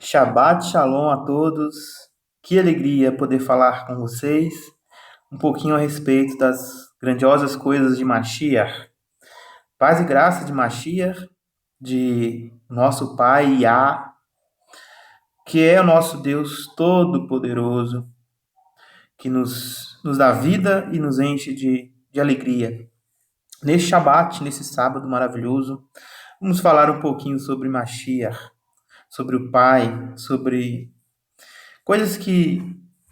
Shabbat Shalom a todos. Que alegria poder falar com vocês um pouquinho a respeito das grandiosas coisas de Mashiach. Paz e graça de Mashiach, de nosso Pai Yah, que é o nosso Deus Todo-Poderoso, que nos dá vida e nos enche de alegria. Neste Shabbat, nesse sábado maravilhoso, vamos falar um pouquinho sobre Mashiach, sobre o Pai, sobre coisas que,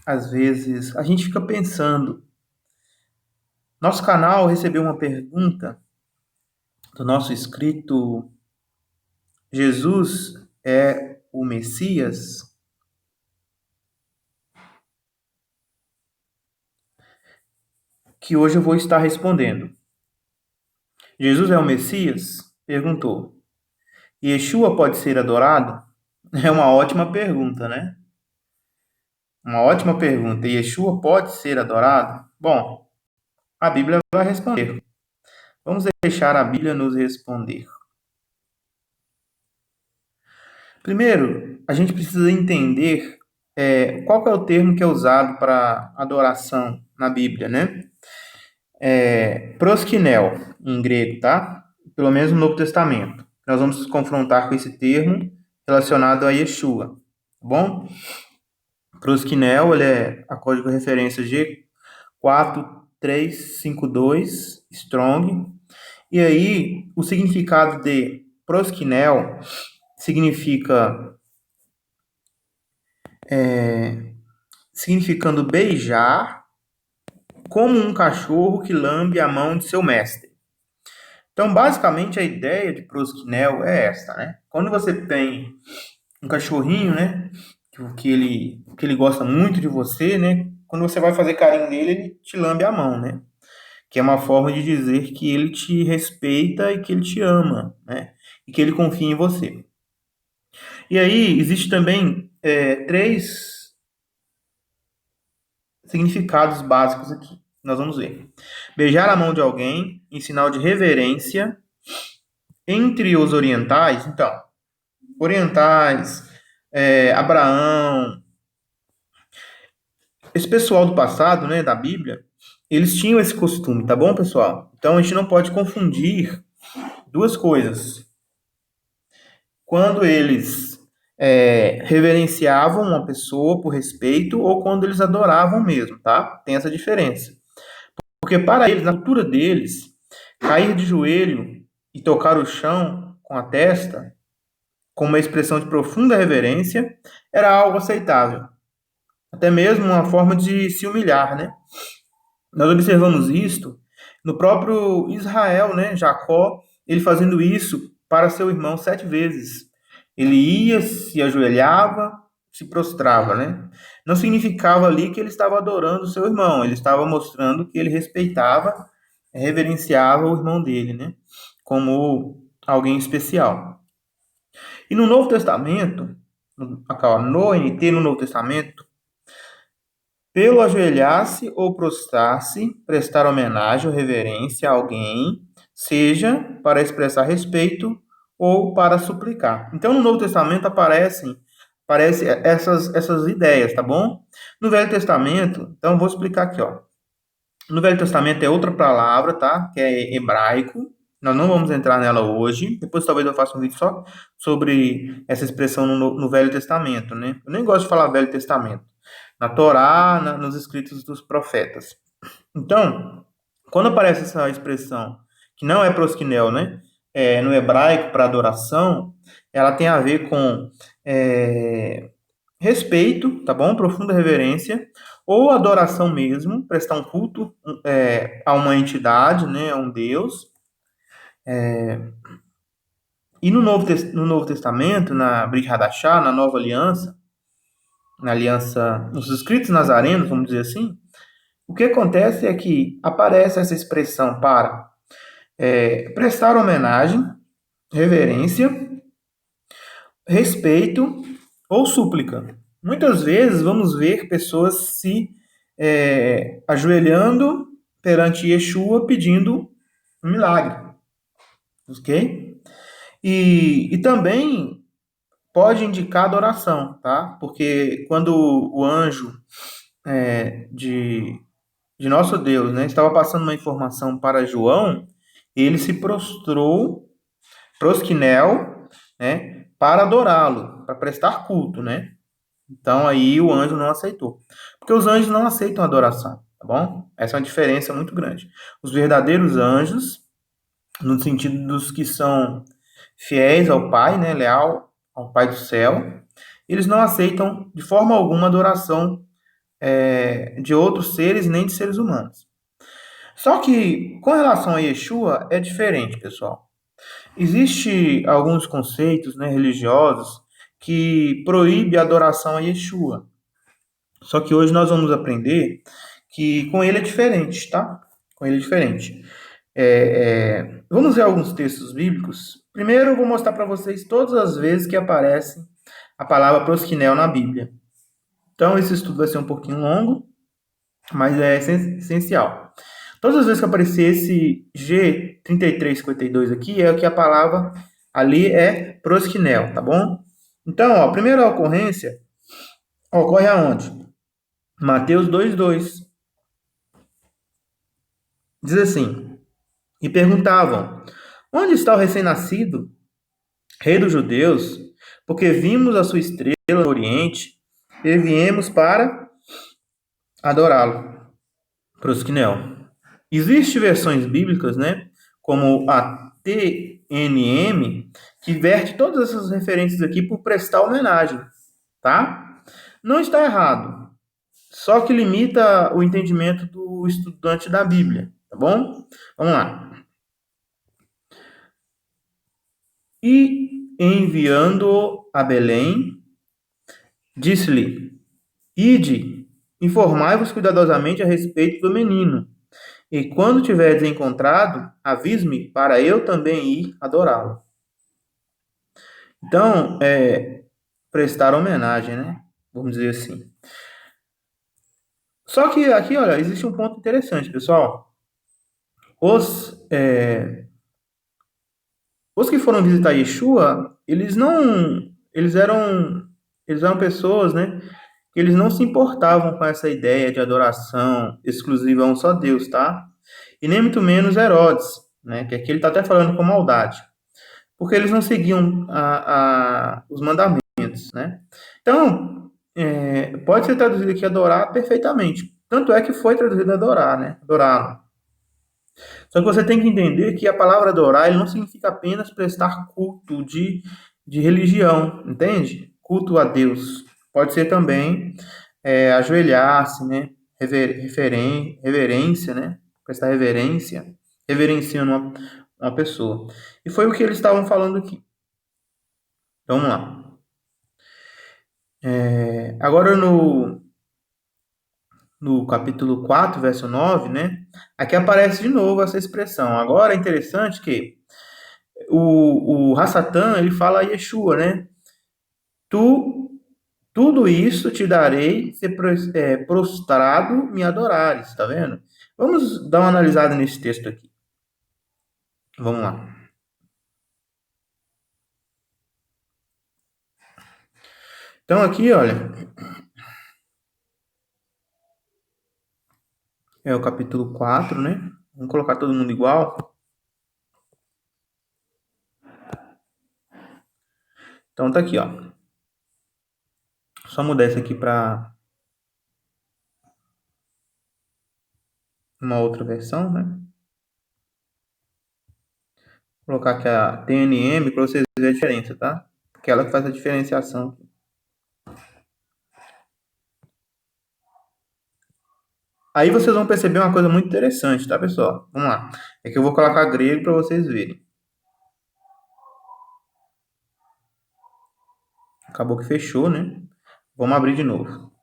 às vezes, a gente fica pensando. Nosso canal recebeu uma pergunta do nosso inscrito: Jesus é o Messias? Que hoje eu vou estar respondendo. Jesus é o Messias? Perguntou. Yeshua pode ser adorado? É uma ótima pergunta, né? Uma ótima pergunta. Yeshua pode ser adorado? Bom, a Bíblia vai responder. Vamos deixar a Bíblia nos responder. Primeiro, a gente precisa entender qual que é o termo que é usado para adoração na Bíblia, né? Proskinel, em grego, tá? Pelo menos no Novo Testamento. Nós vamos confrontar com esse termo relacionado a Yeshua, tá bom? Proskinel, ele é a código referência G4352, Strong. E aí, o significado de proskinel significando beijar como um cachorro que lambe a mão de seu mestre. Então, basicamente, a ideia de proskinel é esta, né? Quando você tem um cachorrinho, né, que ele gosta muito de você, né? Quando você vai fazer carinho nele, ele te lambe a mão, né? Que é uma forma de dizer que ele te respeita e que ele te ama, né? E que ele confia em você. E aí, existe também três significados básicos aqui. Nós vamos ver. Beijar a mão de alguém em sinal de reverência. Entre os orientais, então, orientais, Abraão, esse pessoal do passado, né, da Bíblia, eles tinham esse costume, tá bom, pessoal? Então, a gente não pode confundir duas coisas. Quando eles reverenciavam uma pessoa por respeito ou quando eles adoravam mesmo, tá? Tem essa diferença. Porque para eles, na cultura deles, cair de joelho e tocar o chão com a testa, com uma expressão de profunda reverência, era algo aceitável. Até mesmo uma forma de se humilhar, né? Nós observamos isto no próprio Israel, né? Jacó, ele fazendo isso para seu irmão 7 vezes. Ele ia, se ajoelhava, se prostrava, né? Não significava ali que ele estava adorando o seu irmão, ele estava mostrando que ele respeitava, reverenciava o irmão dele, né? Como alguém especial. E no Novo Testamento, no NT, no Novo Testamento, pelo ajoelhar-se ou prostrar-se, prestar homenagem ou reverência a alguém, seja para expressar respeito ou para suplicar. Então, no Novo Testamento aparecem essas ideias, tá bom? No Velho Testamento, então vou explicar aqui, ó. No Velho Testamento é outra palavra, tá? Que é hebraico. Nós não vamos entrar nela hoje. Depois talvez eu faça um vídeo só sobre essa expressão no Velho Testamento, né? Eu nem gosto de falar Velho Testamento. Na Torá, nos escritos dos profetas. Então, quando aparece essa expressão, que não é proskinel, né? No hebraico para adoração, ela tem a ver com respeito, tá bom? Profunda reverência, ou adoração mesmo, prestar um culto a uma entidade, né? A um Deus. E no Novo Testamento, na Brit Hadashah, na Nova Aliança, na aliança, nos escritos nazarenos, vamos dizer assim, o que acontece é que aparece essa expressão para prestar homenagem, reverência, respeito ou súplica. Muitas vezes vamos ver pessoas se ajoelhando perante Yeshua pedindo um milagre. Ok? E também pode indicar adoração, tá? Porque quando o anjo de nosso Deus, né, estava passando uma informação para João, ele se prostrou, prosquinel, né, para adorá-lo, para prestar culto, né? Então aí o anjo não aceitou. Porque os anjos não aceitam adoração, tá bom? Essa é uma diferença muito grande. Os verdadeiros anjos, no sentido dos que são fiéis ao Pai, né, leal ao Pai do céu, eles não aceitam de forma alguma adoração de outros seres nem de seres humanos. Só que com relação a Yeshua é diferente, pessoal. Existe alguns conceitos, né, religiosos que proíbe a adoração a Yeshua. Só que hoje nós vamos aprender que com ele é diferente, tá? Com ele é diferente. Vamos ver alguns textos bíblicos. Primeiro, eu vou mostrar para vocês todas as vezes que aparece a palavra prosquinel na Bíblia. Então, esse estudo vai ser um pouquinho longo, mas é essencial. Todas as vezes que aparecer esse G3352 aqui, é que a palavra ali é prosquinel, tá bom? Então, ó, a primeira ocorrência ocorre aonde? Mateus 2:2. Diz assim: E perguntavam: Onde está o recém-nascido, rei dos judeus? Porque vimos a sua estrela no Oriente e viemos para adorá-lo. Prosquinel. Existem versões bíblicas, né, como a TNM, que verte todas essas referências aqui por prestar homenagem, tá? Não está errado, só que limita o entendimento do estudante da Bíblia, tá bom? Vamos lá. E enviando-o a Belém, disse-lhe: Ide, informai-vos cuidadosamente a respeito do menino. E quando tiverdes encontrado, avise-me para eu também ir adorá-lo. Então, prestar homenagem, né? Vamos dizer assim. Só que aqui, olha, existe um ponto interessante, pessoal. Os, é, os que foram visitar Yeshua, eles eram pessoas, né? Que eles não se importavam com essa ideia de adoração exclusiva a um só Deus, tá? E nem muito menos Herodes, né? Que aqui ele está até falando com maldade. Porque eles não seguiam os mandamentos, né? Então, pode ser traduzido aqui adorar perfeitamente. Tanto é que foi traduzido adorar, né? Adorá-lo. Só que você tem que entender que a palavra adorar ele não significa apenas prestar culto de religião, entende? Culto a Deus. Pode ser também ajoelhar-se, né? Reverência, né? Prestar reverência, reverenciando uma pessoa. E foi o que eles estavam falando aqui. Então, vamos lá. Agora no capítulo 4, verso 9, né? Aqui aparece de novo essa expressão. Agora é interessante que o Hassatan, ele fala a Yeshua, né? Tu, tudo isso te darei se prostrado me adorares, tá vendo? Vamos dar uma analisada nesse texto aqui. Vamos lá. Então aqui, olha, é o capítulo 4, né? Vamos colocar todo mundo igual. Então tá aqui, ó. Só mudar isso aqui para uma outra versão, né? Vou colocar aqui a TNM para vocês verem a diferença, tá? Porque ela que faz a diferenciação. Aí vocês vão perceber uma coisa muito interessante, tá, pessoal? Vamos lá. É que eu vou colocar grego para vocês verem. Acabou que fechou, né? Vamos abrir de novo.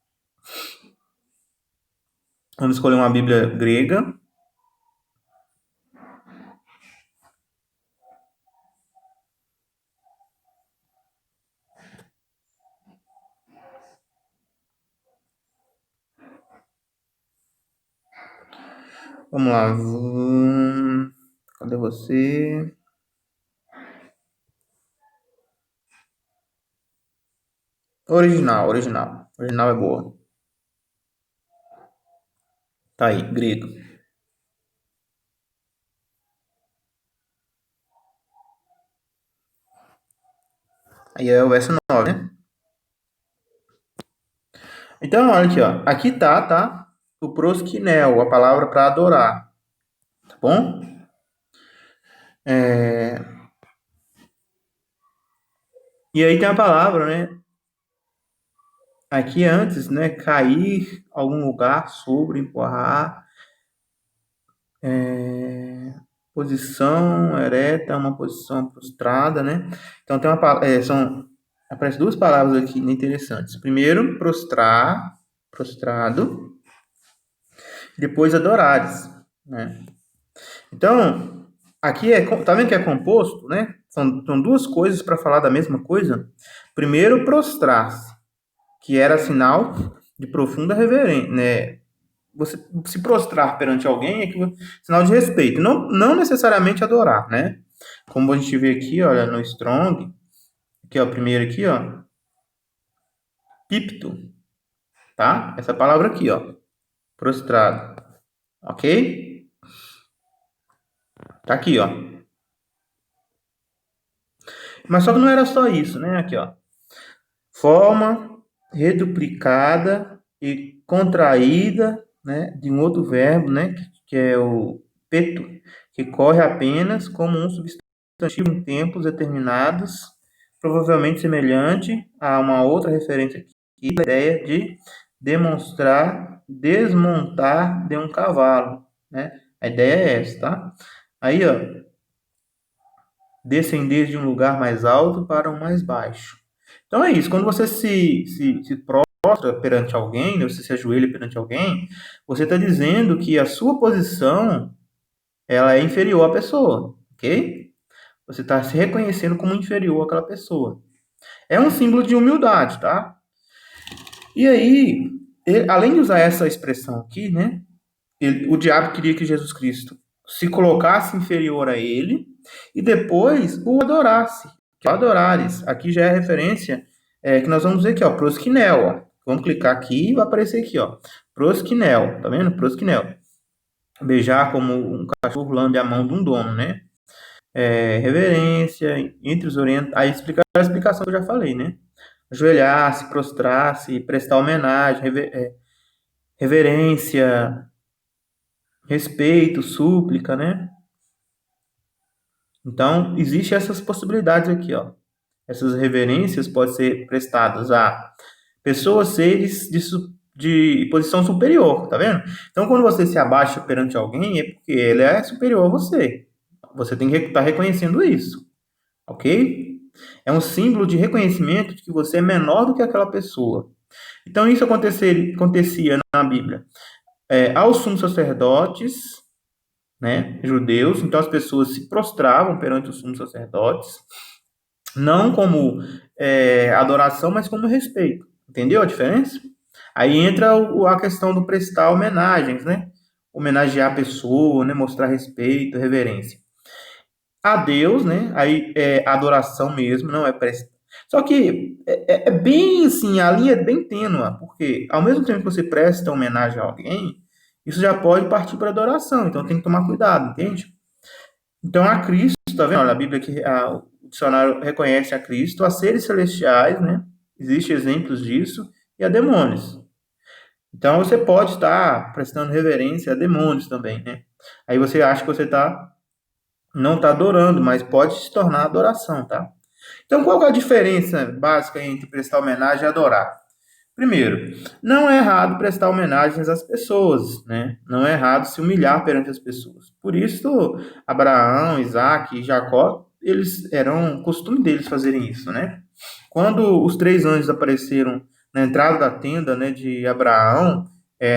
Vamos escolher uma Bíblia grega. Vamos lá. Cadê você? Original, original. Original é boa. Tá aí, grego. Aí é o verso 9, né? Então, olha aqui, ó. Aqui tá? O proskinel, a palavra para adorar, tá bom? É... E aí tem a palavra, né? Aqui antes, né? Cair algum lugar, sobre, empurrar. Posição ereta, uma posição prostrada, né? Então tem aparecem duas palavras aqui interessantes. Primeiro, prostrar, prostrado, depois adorares, né? Então, aqui tá vendo que é composto, né? São duas coisas para falar da mesma coisa. Primeiro, prostrar-se, que era sinal de profunda reverência, né? Você se prostrar perante alguém é sinal de respeito, não necessariamente adorar, né? Como a gente vê aqui, olha, no Strong, que é o primeiro aqui, ó, pipto, tá? Essa palavra aqui, ó, prostrado, ok? Tá aqui, ó. Mas só que não era só isso, né? Aqui, ó. Forma reduplicada e contraída, né, de um outro verbo, né, que é o peto, que corre apenas como um substantivo em tempos determinados, provavelmente semelhante a uma outra referência aqui, a ideia de demonstrar, desmontar de um cavalo, né? A ideia é essa, tá? Aí, ó, descender de um lugar mais alto para um mais baixo. Então é isso, quando você se prostra perante alguém, né, você se ajoelha perante alguém, você está dizendo que a sua posição ela é inferior à pessoa, ok? Você está se reconhecendo como inferior àquela pessoa. É um símbolo de humildade, tá? E aí, além de usar essa expressão aqui, né? O diabo queria que Jesus Cristo se colocasse inferior a ele e depois o adorasse. Que é o adorares. Aqui já é a referência que nós vamos ver aqui, ó, proskinel. Ó. Vamos clicar aqui e vai aparecer aqui, ó, proskinel. Tá vendo? Proskinel. Beijar como um cachorro lambe a mão de um dono, né? Reverência, entre os orientais. Aí explica a explicação que eu já falei, né? Ajoelhar-se, prostrar-se, prestar homenagem, reverência, respeito, súplica, né? Então, existem essas possibilidades aqui, ó. Essas reverências podem ser prestadas a pessoas, seres de posição superior, tá vendo? Então, quando você se abaixa perante alguém, é porque ele é superior a você. Você tem que estar reconhecendo isso, ok? É um símbolo de reconhecimento de que você é menor do que aquela pessoa. Então, isso acontecia na Bíblia. Aos sumos sacerdotes, né, judeus, então as pessoas se prostravam perante os sumos sacerdotes, não como adoração, mas como respeito. Entendeu a diferença? Aí entra a questão do prestar homenagens, né? Homenagear a pessoa, né? Mostrar respeito, reverência. A Deus, né? Aí é adoração mesmo, não é prestar. Só que é bem assim, a linha é bem tênue, porque ao mesmo tempo que você presta homenagem a alguém, isso já pode partir para adoração, então tem que tomar cuidado, entende? Então a Cristo, tá vendo? Olha, a Bíblia aqui, o dicionário reconhece a Cristo, a seres celestiais, né? Existem exemplos disso, e a demônios. Então você pode estar prestando reverência a demônios também, né? Aí você acha que você não está adorando, mas pode se tornar adoração, tá? Então qual é a diferença básica entre prestar homenagem e adorar? Primeiro, não é errado prestar homenagens às pessoas, né? Não é errado se humilhar perante as pessoas. Por isso, Abraão, Isaac e Jacó, eles eram costume deles fazerem isso, né? Quando os três anjos apareceram na entrada da tenda, né, de Abraão,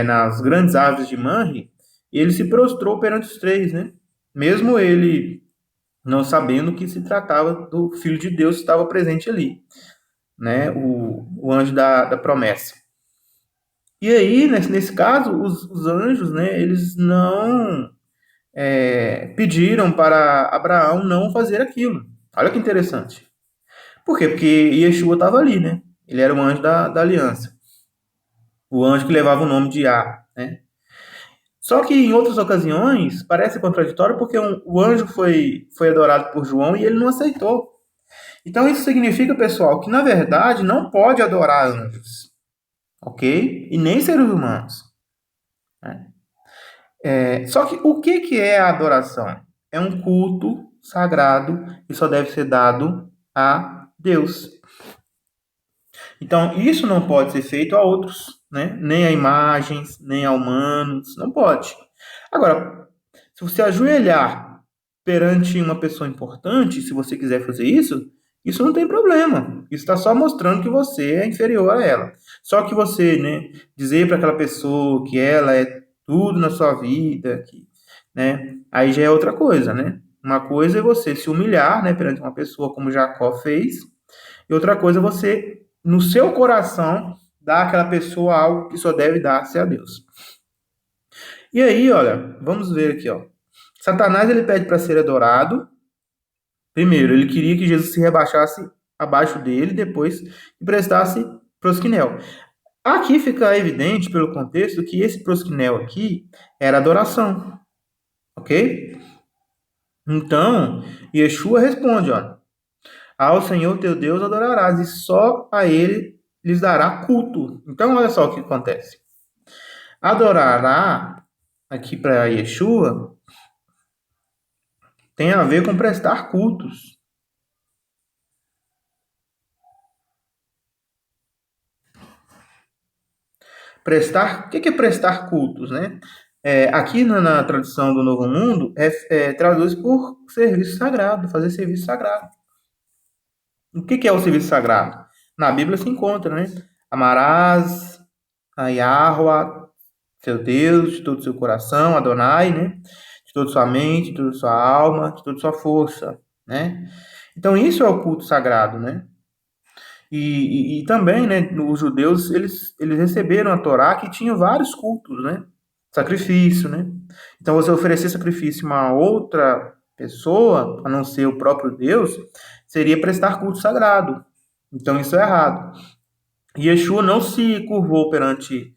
nas grandes árvores de Manre, ele se prostrou perante os três, né? Mesmo ele não sabendo que se tratava do Filho de Deus que estava presente ali, né? O anjo da promessa. E aí, nesse caso, os anjos, né, eles não pediram para Abraão não fazer aquilo. Olha que interessante. Por quê? Porque Yeshua estava ali, né? Ele era o anjo da aliança. O anjo que levava o nome de Yah, né? Só que em outras ocasiões parece contraditório porque o anjo foi adorado por João e ele não aceitou. Então isso significa, pessoal, que na verdade não pode adorar anjos, ok? E nem seres humanos, né? Só que o que é a adoração? É um culto sagrado que só deve ser dado a Deus. Então isso não pode ser feito a outros, né? Nem a imagens, nem a humanos, não pode. Agora, se você ajoelhar perante uma pessoa importante, se você quiser fazer isso não tem problema. Isso está só mostrando que você é inferior a ela. Só que você, né, dizer para aquela pessoa que ela é tudo na sua vida, que, né, aí já é outra coisa, né? Uma coisa é você se humilhar, né, perante uma pessoa como Jacó fez, e outra coisa é você, no seu coração, dar àquela pessoa algo que só deve dar-se a Deus. E aí, olha, vamos ver aqui, ó. Satanás ele pede para ser adorado. Primeiro, ele queria que Jesus se rebaixasse abaixo dele, depois que prestasse prosquinel. Aqui fica evidente, pelo contexto, que esse prosquinel aqui era adoração, ok? Então, Yeshua responde, ó, ao Senhor teu Deus adorarás, e só a ele lhes dará culto. Então, olha só o que acontece. Adorará, aqui para Yeshua, tem a ver com prestar cultos. O que é prestar cultos, né? Aqui na tradição do Novo Mundo, traduz por serviço sagrado, fazer serviço sagrado. O que é o serviço sagrado? Na Bíblia se encontra, né? Amarás a Yahweh, seu Deus, de todo o seu coração, Adonai, né? De toda sua mente, de toda sua alma, de toda sua força, né? Então isso é o culto sagrado, né? E também, né, os judeus, eles receberam a Torá que tinha vários cultos, né? Sacrifício, né? Então, você oferecer sacrifício a uma outra pessoa, a não ser o próprio Deus, seria prestar culto sagrado. Então, isso é errado. E Yeshua não se curvou perante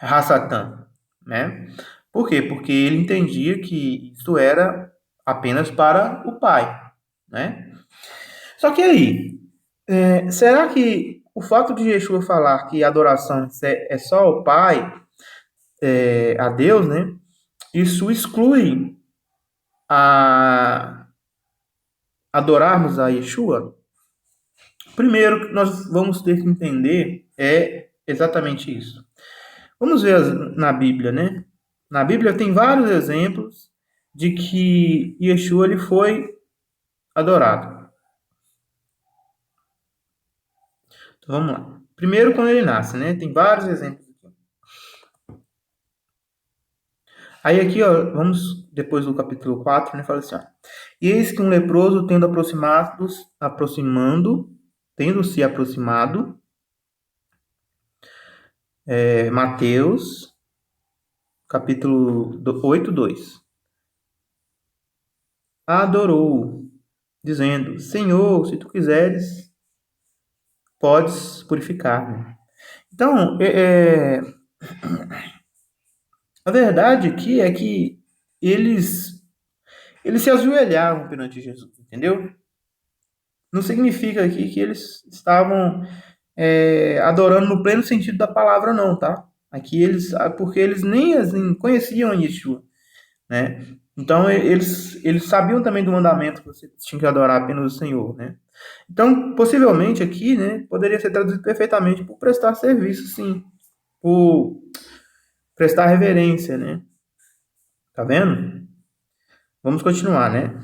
Hassatan, né? Por quê? Porque ele entendia que isso era apenas para o Pai, né? Só que aí, será que o fato de Yeshua falar que a adoração é só ao Pai, a Deus, né? Isso exclui a adorarmos a Yeshua? Primeiro que nós vamos ter que entender é exatamente isso. Vamos ver na Bíblia, né? Na Bíblia tem vários exemplos de que Yeshua ele foi adorado. Então vamos lá. Primeiro quando ele nasce, né? Tem vários exemplos aqui. Aí aqui, ó, vamos depois do capítulo 4, né? Fala assim, ó. E eis que um leproso tendo se aproximado, Mateus, capítulo 8, 2. Adorou, dizendo, Senhor, se tu quiseres, podes purificar-me. Então, a verdade aqui é que eles se ajoelhavam perante Jesus, entendeu? Não significa aqui que eles estavam adorando no pleno sentido da palavra, não, tá? Aqui porque eles nem assim, conheciam Yeshua, né? Então eles sabiam também do mandamento que você tinha que adorar apenas o Senhor, né? Então, possivelmente aqui, né, poderia ser traduzido perfeitamente por prestar serviço, sim, por prestar reverência, né? Tá vendo? Vamos continuar, né?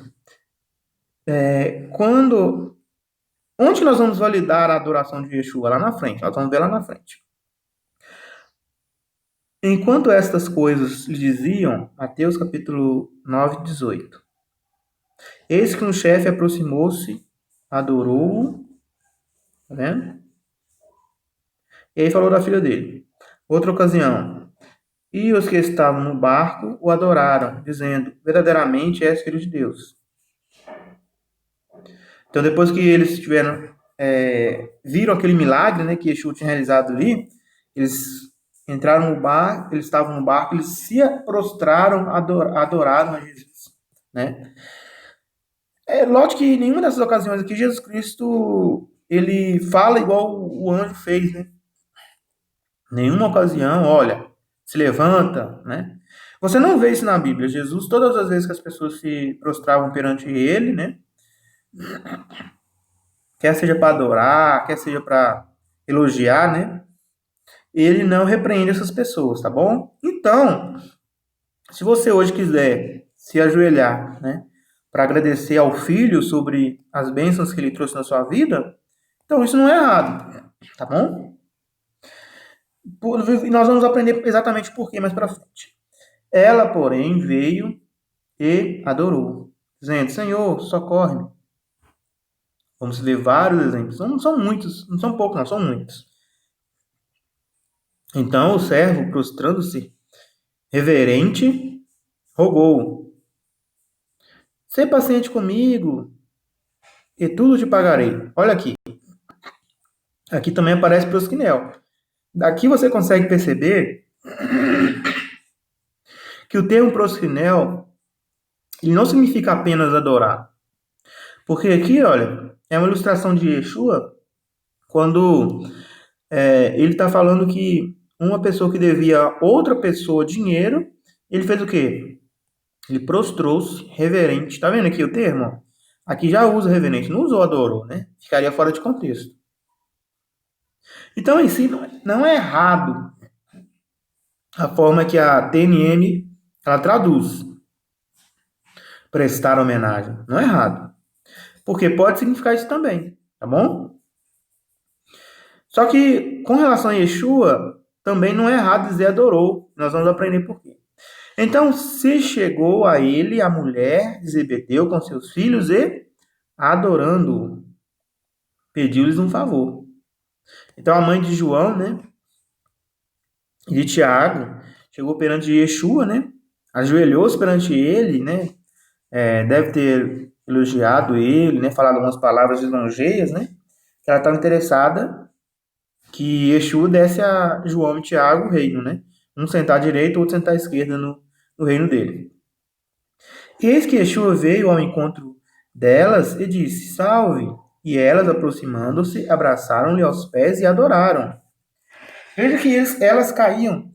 Onde nós vamos validar a adoração de Yeshua? Lá na frente, nós vamos ver lá na frente. Enquanto estas coisas lhe diziam, Mateus capítulo 9, 18. Eis que um chefe aproximou-se, adorou-o, tá vendo? E aí falou da filha dele. Outra ocasião. E os que estavam no barco o adoraram, dizendo, verdadeiramente és filho de Deus. Então, depois que eles tiveram viram aquele milagre, né, que Yeshua tinha realizado ali, eles entraram no barco, eles estavam no barco, eles se prostraram, adoraram a Jesus, né? Lógico que em nenhuma dessas ocasiões aqui Jesus Cristo ele fala igual o anjo fez, né? Nenhuma ocasião, olha, se levanta, né? Você não vê isso na Bíblia. Jesus, todas as vezes que as pessoas se prostravam perante ele, né? Quer seja para adorar, quer seja para elogiar, né? Ele não repreende essas pessoas, tá bom? Então, se você hoje quiser se ajoelhar, né, para agradecer ao filho sobre as bênçãos que ele trouxe na sua vida, então isso não é errado, tá bom? E nós vamos aprender exatamente por quê mais para frente. Ela, porém, veio e adorou, dizendo: Senhor, socorre-me. Vamos ver vários exemplos. Não são muitos, não são poucos, não, são muitos. Então o servo, prostrando-se, reverente, rogou: Sê paciente comigo, e tudo te pagarei. Olha aqui. Aqui também aparece prosquinel. Daqui você consegue perceber que o termo prosquinel ele não significa apenas adorar. Porque aqui, olha, é uma ilustração de Yeshua quando ele está falando que uma pessoa que devia a outra pessoa dinheiro, ele fez o quê? Ele prostrou-se, reverente. Tá vendo aqui o termo? Aqui já usa reverente, não usou adorou, né? Ficaria fora de contexto. Então, em si, não é errado a forma que a TNM ela traduz prestar homenagem. Não é errado. Porque pode significar isso também, tá bom? Só que, com relação a Yeshua, também não é errado dizer adorou. Nós vamos aprender por quê. Então, se chegou a ele a mulher de Zebedeu com seus filhos e, adorando-o, pediu-lhes um favor. Então, a mãe de João, né, e de Tiago, chegou perante Yeshua, né, ajoelhou-se perante ele, né, deve ter elogiado ele, né, falado algumas palavras lisonjeias, né, que ela estava interessada que Yeshua desse a João e Tiago o reino, né, um sentar à direita, outro sentar à esquerda no reino dele. Eis que Yeshua veio ao encontro delas e disse: Salve! E elas, aproximando-se, abraçaram-lhe aos pés e adoraram. Veja que elas caíam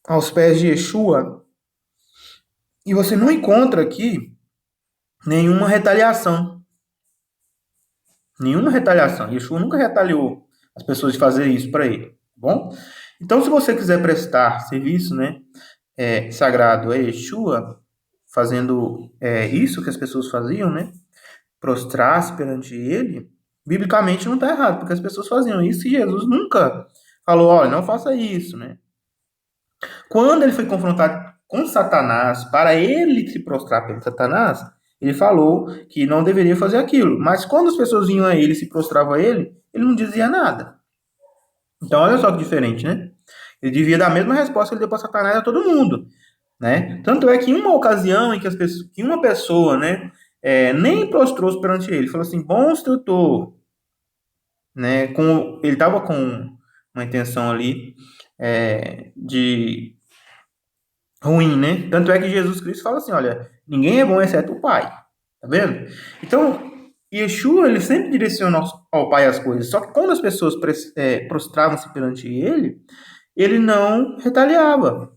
aos pés de Yeshua e você não encontra aqui nenhuma retaliação. Nenhuma retaliação. Yeshua nunca retaliou as pessoas de fazer isso para ele. Tá bom? Então, se você quiser prestar serviço, né, sagrado a Yeshua, fazendo isso que as pessoas faziam, né, prostrar-se perante ele, biblicamente não está errado, porque as pessoas faziam isso e Jesus nunca falou: olha, não faça isso, né? Quando ele foi confrontado com Satanás, para ele se prostrar perante Satanás, ele falou que não deveria fazer aquilo. Mas quando as pessoas vinham a ele e se prostravam a ele, ele não dizia nada. Então, olha só que diferente, né? Ele devia dar a mesma resposta que ele deu para Satanás a todo mundo, né? Tanto é que em uma ocasião em que uma pessoa, né, nem prostrou-se perante ele, falou assim: bom instrutor, né? Ele estava com uma intenção ali de ruim, né? Tanto é que Jesus Cristo fala assim: olha, ninguém é bom exceto o Pai. Tá vendo? Então, Yeshua, ele sempre direciona ao Pai as coisas. Só que quando as pessoas prostravam-se perante ele, ele não retaliava.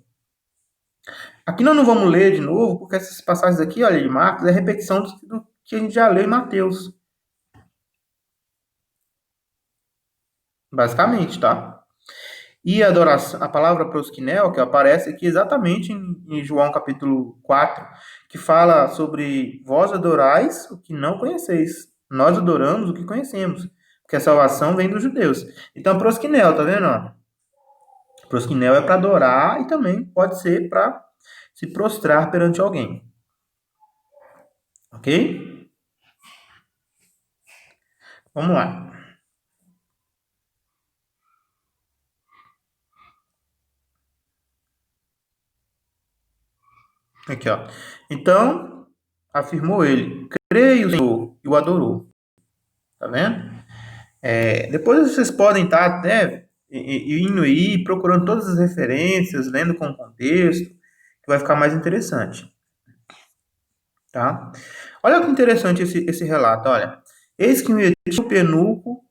Aqui nós não vamos ler de novo, porque essas passagens aqui, olha, de Marcos, é repetição do que a gente já leu em Mateus. Basicamente, tá? E a adoração, a palavra proskinel, que aparece aqui exatamente em João capítulo 4, que fala sobre vós adorais o que não conheceis. Nós adoramos o que conhecemos, porque a salvação vem dos judeus. Então, proskinel, tá vendo? Ó? Proskinel é para adorar e também pode ser para se prostrar perante alguém. Ok? Vamos lá. Aqui, ó. Então, afirmou ele: creio, Senhor, e o adorou. Tá vendo? Depois vocês podem estar até indo aí, procurando todas as referências, lendo com o contexto, que vai ficar mais interessante, tá? Olha que interessante esse relato, olha. Eis que um etíope eunuco,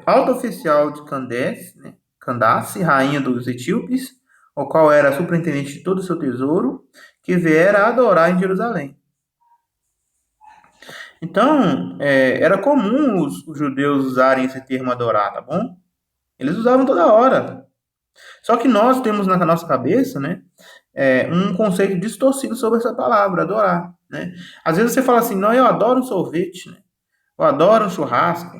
alto oficial de Candace, né? Candace, rainha dos etíopes, o qual era superintendente de todo o seu tesouro, que viera adorar em Jerusalém. Então, era comum os judeus usarem esse termo adorar, tá bom? Eles usavam toda hora. Só que nós temos na nossa cabeça, né, um conceito distorcido sobre essa palavra, adorar, né? Às vezes você fala assim, não, eu adoro um sorvete, né? Eu adoro um churrasco.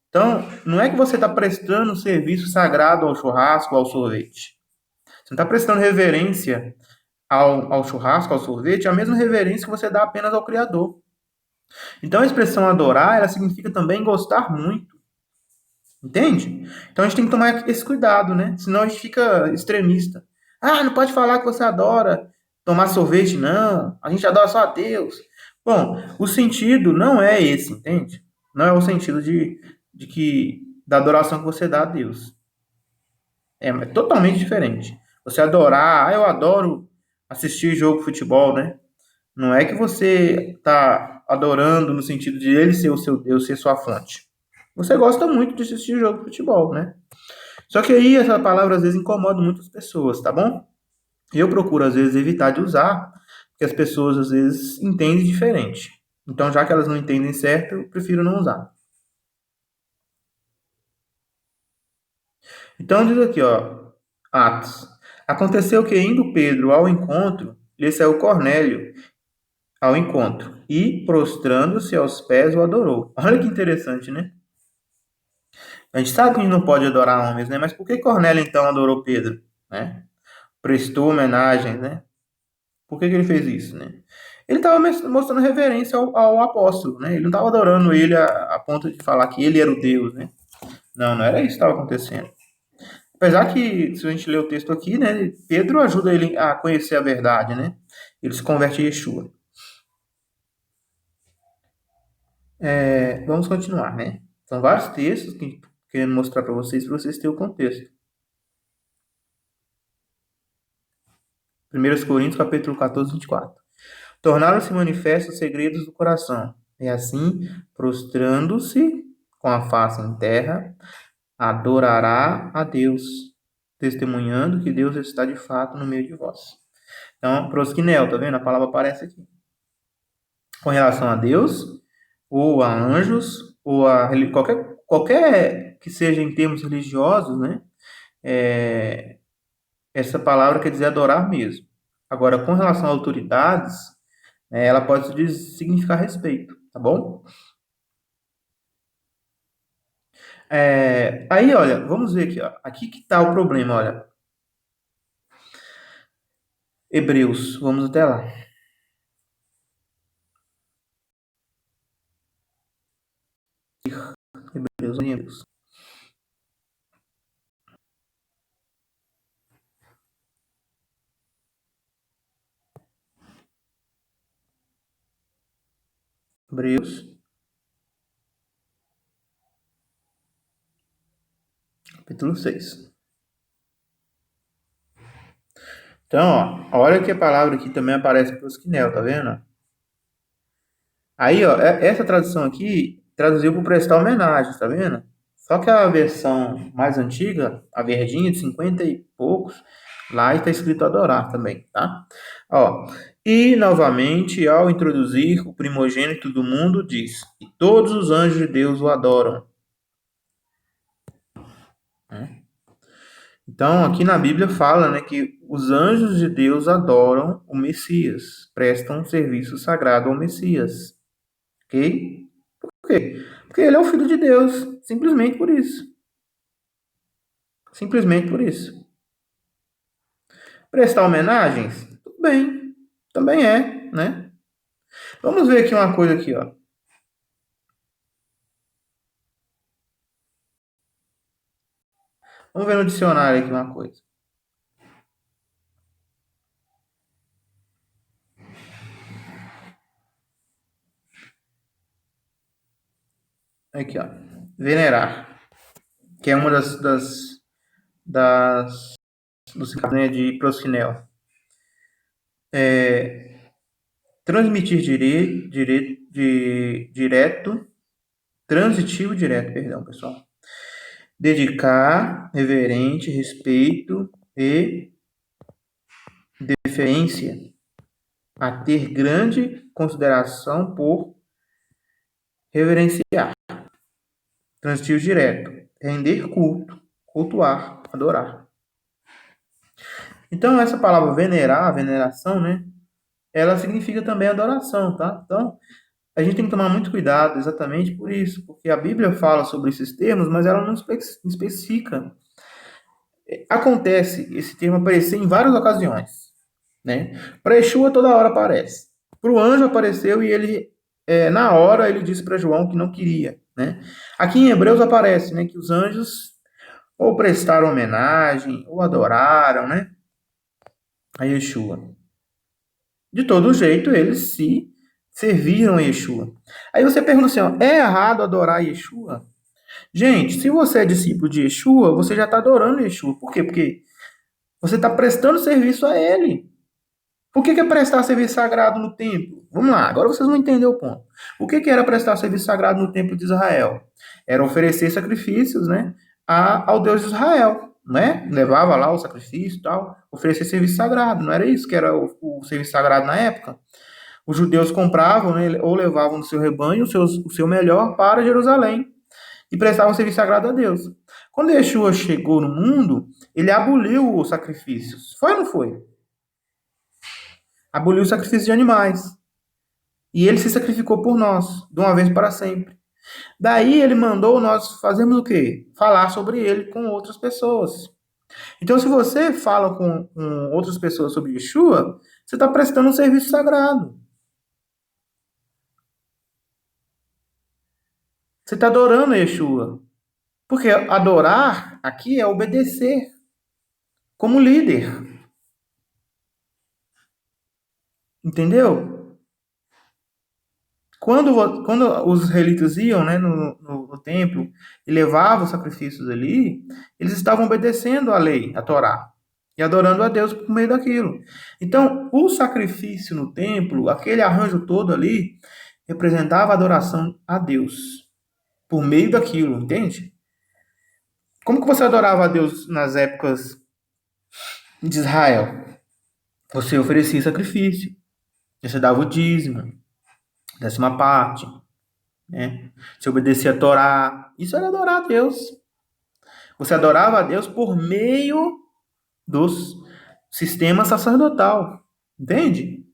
Então, não é que você está prestando um serviço sagrado ao churrasco, ao sorvete. Você não está prestando reverência ao churrasco, ao sorvete, a mesma reverência que você dá apenas ao Criador. Então, a expressão adorar, ela significa também gostar muito. Entende? Então a gente tem que tomar esse cuidado, né? Senão a gente fica extremista. Ah, não pode falar que você adora tomar sorvete, não. A gente adora só a Deus. Bom, o sentido não é esse, entende? Não é o sentido de que da adoração que você dá a Deus. É totalmente diferente. Você adorar, eu adoro assistir jogo de futebol, né? Não é que você está adorando no sentido de ele ser o seu Deus, ser sua fonte. Você gosta muito de assistir jogo de futebol, né? Só que aí essa palavra às vezes incomoda muitas pessoas, tá bom? Eu procuro às vezes evitar de usar, porque as pessoas às vezes entendem diferente. Então, já que elas não entendem certo, eu prefiro não usar. Então diz aqui, ó, Atos. Aconteceu que indo Pedro ao encontro, lhe saiu Cornélio ao encontro e, prostrando-se aos pés, o adorou. Olha que interessante, né? A gente sabe que a gente não pode adorar homens, né? Mas por que Cornélio então adorou Pedro, né? Prestou homenagem, né? Por que ele fez isso, né? Ele estava mostrando reverência ao apóstolo, né? Ele não estava adorando ele a ponto de falar que ele era o Deus, né? Não, não era isso que estava acontecendo. Apesar que, se a gente ler o texto aqui, né? Pedro ajuda ele a conhecer a verdade, né? Ele se converte a Yeshua. Vamos continuar, né? São vários textos que eu querendo mostrar para vocês terem o contexto. 1 Coríntios, capítulo 14, 24. Tornaram-se manifestos os segredos do coração. E assim, prostrando-se com a face em terra, adorará a Deus, testemunhando que Deus está de fato no meio de vós. Então, prosquinel, tá vendo? A palavra aparece aqui. Com relação a Deus, ou a anjos, ou a qualquer que seja em termos religiosos, né? É, essa palavra quer dizer adorar mesmo. Agora, com relação a autoridades, ela pode significar respeito, tá bom? Aí, olha, vamos ver aqui, ó. Aqui que tá o problema, olha. Hebreus, vamos até lá. Hebreus. Hebreus, capítulo 6. Então, ó, olha que a palavra aqui também aparece prosquinel, tá vendo? Aí, ó, essa tradução aqui traduziu para prestar homenagem, tá vendo? Só que a versão mais antiga, a verdinha de 50 e poucos, lá está escrito adorar também, tá? Ó, e novamente, ao introduzir o primogênito do mundo, diz: e todos os anjos de Deus o adoram. Né? Então, aqui na Bíblia fala, né, que os anjos de Deus adoram o Messias, prestam um serviço sagrado ao Messias, ok? Por quê? Porque ele é o Filho de Deus, simplesmente por isso. Simplesmente por isso. Prestar homenagens? Tudo bem, também é, né? Vamos ver aqui uma coisa aqui, ó. Vamos ver no dicionário aqui uma coisa. Aqui, ó. venerar, que é uma das dos né, de prosfinel. Transmitir direto, transitivo direto, perdão, pessoal. Dedicar, reverente, respeito e deferência. A ter grande consideração por reverenciar. Transitivo direto. Render culto, cultuar, adorar. Então, essa palavra venerar, veneração, né? Ela significa também adoração, tá? Então, a gente tem que tomar muito cuidado exatamente por isso, porque a Bíblia fala sobre esses termos, mas ela não especifica. Acontece esse termo aparecer em várias ocasiões, né? Para Yeshua toda hora aparece. Para o anjo apareceu e ele, na hora, ele disse para João que não queria, né? Aqui em Hebreus aparece, né, que os anjos ou prestaram homenagem ou adoraram, né, a Yeshua. De todo jeito, eles se serviram a Yeshua. Aí você pergunta assim, ó, é errado adorar Yeshua? Gente, se você é discípulo de Yeshua, você já está adorando Yeshua. Por quê? Porque você está prestando serviço a ele. Por que é prestar serviço sagrado no templo? Vamos lá, agora vocês vão entender o ponto. O que era prestar serviço sagrado no templo de Israel? Era oferecer sacrifícios, né, ao Deus de Israel, né? Levava lá o sacrifício e tal, oferecer serviço sagrado. Não era isso que era o serviço sagrado na época? Os judeus compravam, né, ou levavam no seu rebanho o seu melhor para Jerusalém e prestavam serviço sagrado a Deus. Quando Yeshua chegou no mundo, ele aboliu os sacrifícios. Foi ou não foi? Aboliu o sacrifício de animais. E ele se sacrificou por nós, de uma vez para sempre. Daí ele mandou nós fazermos o quê? Falar sobre ele com outras pessoas. Então, se você fala com outras pessoas sobre Yeshua, você está prestando um serviço sagrado. Você está adorando a Yeshua. Porque adorar aqui é obedecer como líder. Entendeu? Quando os israelitas iam, né, no templo e levavam os sacrifícios ali, eles estavam obedecendo a lei, a Torá, e adorando a Deus por meio daquilo. Então, o sacrifício no templo, aquele arranjo todo ali, representava a adoração a Deus por meio daquilo, entende? Como que você adorava a Deus nas épocas de Israel? Você oferecia sacrifício, você dava o dízimo, 10ª parte, né? Você obedecia a Torá. Isso era adorar a Deus. Você adorava a Deus por meio dos sistema sacerdotal. Entende?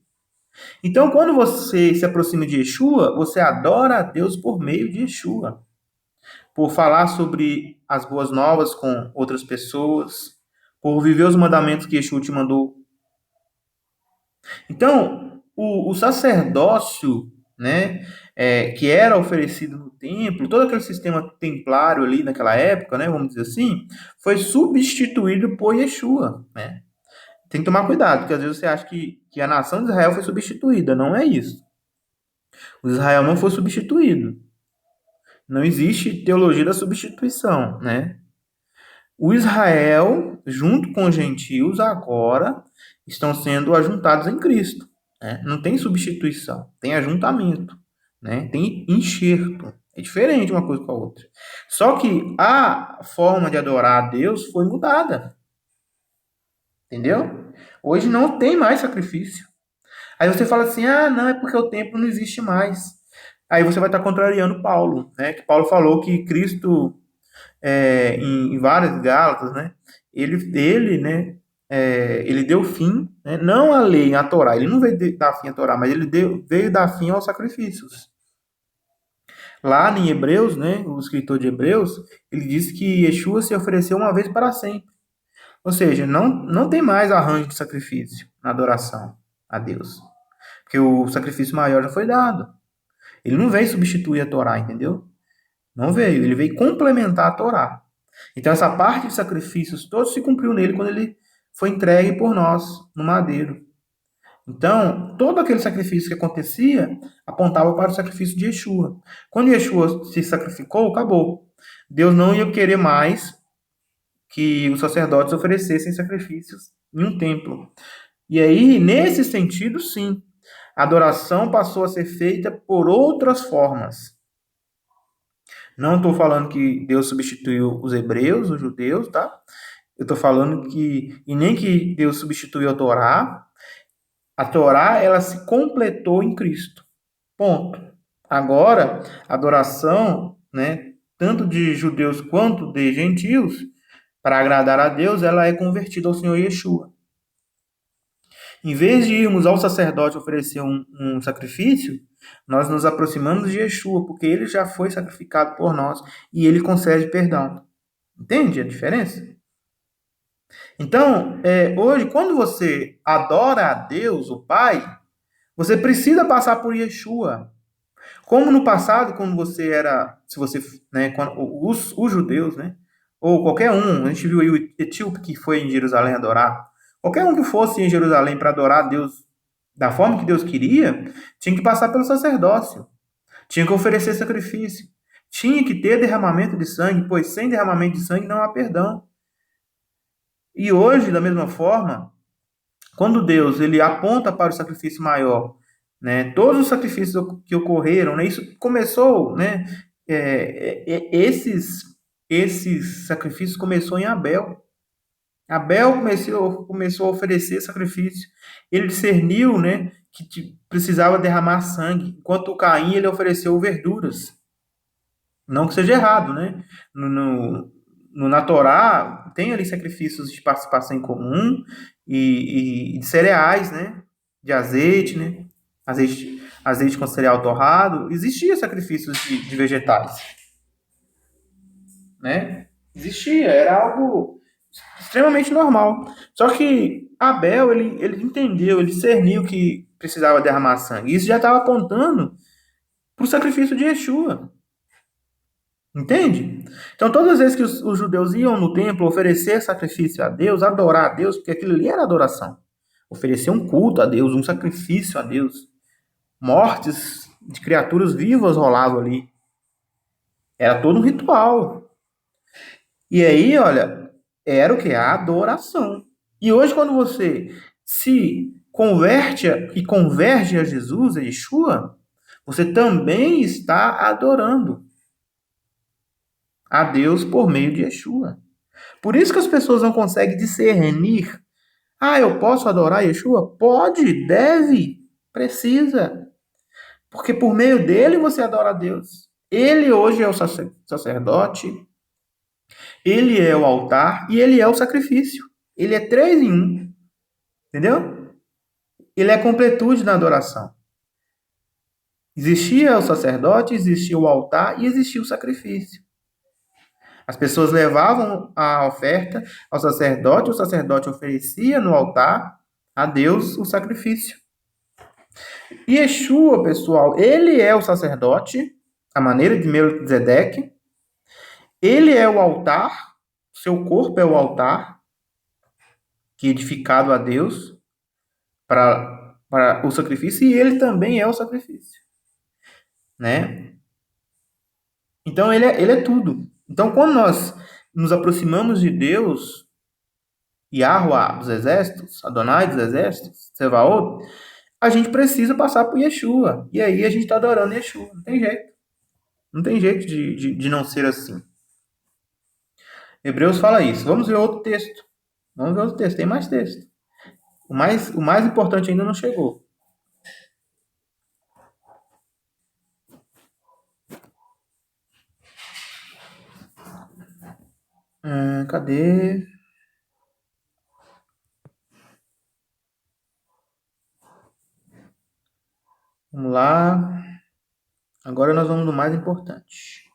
Então, quando você se aproxima de Yeshua, você adora a Deus por meio de Yeshua. Por falar sobre as boas novas com outras pessoas, por viver os mandamentos que Yeshua te mandou. Então, o sacerdócio, né, que era oferecido no templo, todo aquele sistema templário ali naquela época, né, vamos dizer assim, foi substituído por Yeshua, né? Tem que tomar cuidado, porque às vezes você acha que a nação de Israel foi substituída. Não é isso. O Israel não foi substituído. Não existe teologia da substituição, né? O Israel, junto com os gentios, agora estão sendo ajuntados em Cristo. Né? Não tem substituição, tem ajuntamento, né? Tem enxerto. É diferente uma coisa com a outra. Só que a forma de adorar a Deus foi mudada. Entendeu? Hoje não tem mais sacrifício. Aí você fala assim, ah, não, é porque o templo não existe mais. Aí você vai estar contrariando Paulo, né? Que Paulo falou que Cristo, em várias Gálatas, né? Né? Ele deu fim, né? Não à lei, à Torá. Ele não veio dar fim à Torá, mas ele veio dar fim aos sacrifícios. Lá em Hebreus, né? O escritor de Hebreus, ele disse que Yeshua se ofereceu uma vez para sempre. Ou seja, não tem mais arranjo de sacrifício na adoração a Deus. Porque o sacrifício maior já foi dado. Ele não veio substituir a Torá, entendeu? Não veio. Ele veio complementar a Torá. Então, essa parte de sacrifícios todos se cumpriu nele quando ele foi entregue por nós no madeiro. Então, todo aquele sacrifício que acontecia apontava para o sacrifício de Yeshua. Quando Yeshua se sacrificou, acabou. Deus não ia querer mais que os sacerdotes oferecessem sacrifícios em um templo. E aí, nesse sentido, sim, a adoração passou a ser feita por outras formas. Não estou falando que Deus substituiu os hebreus, os judeus, tá? Eu estou falando que, e nem que Deus substituiu a Torá. A Torá, ela se completou em Cristo. Ponto. Agora, a adoração, né, tanto de judeus quanto de gentios, para agradar a Deus, ela é convertida ao Senhor Yeshua. Em vez de irmos ao sacerdote oferecer um sacrifício, nós nos aproximamos de Yeshua, porque ele já foi sacrificado por nós e ele concede perdão. Entende a diferença? Então, hoje, quando você adora a Deus, o Pai, você precisa passar por Yeshua. Como no passado, quando você era, se você, né, quando, os judeus, né, ou qualquer um, a gente viu aí o etíope que foi em Jerusalém adorar, qualquer um que fosse em Jerusalém para adorar a Deus da forma que Deus queria, tinha que passar pelo sacerdócio, tinha que oferecer sacrifício, tinha que ter derramamento de sangue, pois sem derramamento de sangue não há perdão. E hoje, da mesma forma, quando Deus ele aponta para o sacrifício maior, né, todos os sacrifícios que ocorreram, né, isso começou, né, esses sacrifícios começou em Abel. Abel começou a oferecer sacrifício. Ele discerniu, né, que precisava derramar sangue, enquanto o Caim ele ofereceu verduras. Não que seja errado, né? Na Torá, tem ali sacrifícios de participação em comum e de cereais, né? De azeite, né? Azeite com cereal torrado. Existia sacrifícios de vegetais, né? Existia, era algo extremamente normal. Só que Abel, ele entendeu, ele discerniu que precisava derramar sangue. Isso já estava apontando para o sacrifício de Yeshua. Entende? Então, todas as vezes que os judeus iam no templo oferecer sacrifício a Deus, adorar a Deus, porque aquilo ali era adoração. Oferecer um culto a Deus, um sacrifício a Deus. Mortes de criaturas vivas rolavam ali. Era todo um ritual. E aí, olha, era o que? A adoração. E hoje, quando você se converte e converge a Jesus, a Yeshua, você também está adorando a Deus por meio de Yeshua. Por isso que as pessoas não conseguem discernir. Ah, eu posso adorar Yeshua? Pode, deve, precisa. Porque por meio dele você adora a Deus. Ele hoje é o sacerdote, ele é o altar e ele é o sacrifício. Ele é três em um. Entendeu? Ele é a completude na adoração. Existia o sacerdote, existia o altar e existia o sacrifício. As pessoas levavam a oferta ao sacerdote, o sacerdote oferecia no altar a Deus o sacrifício. E Yeshua, pessoal, ele é o sacerdote, a maneira de Melquisedeque, ele é o altar, seu corpo é o altar, que é edificado a Deus para o sacrifício, e ele também é o sacrifício, né? Então ele é tudo. Então quando nós nos aproximamos de Deus, Yahuwah dos exércitos, Adonai dos exércitos, Sevaot, a gente precisa passar por Yeshua. E aí a gente está adorando Yeshua. Não tem jeito. Não tem jeito de não ser assim. Hebreus fala isso. Vamos ver outro texto. Vamos ver outro texto. Tem mais texto. O mais importante ainda não chegou. Cadê? Vamos lá. Agora nós vamos no mais importante.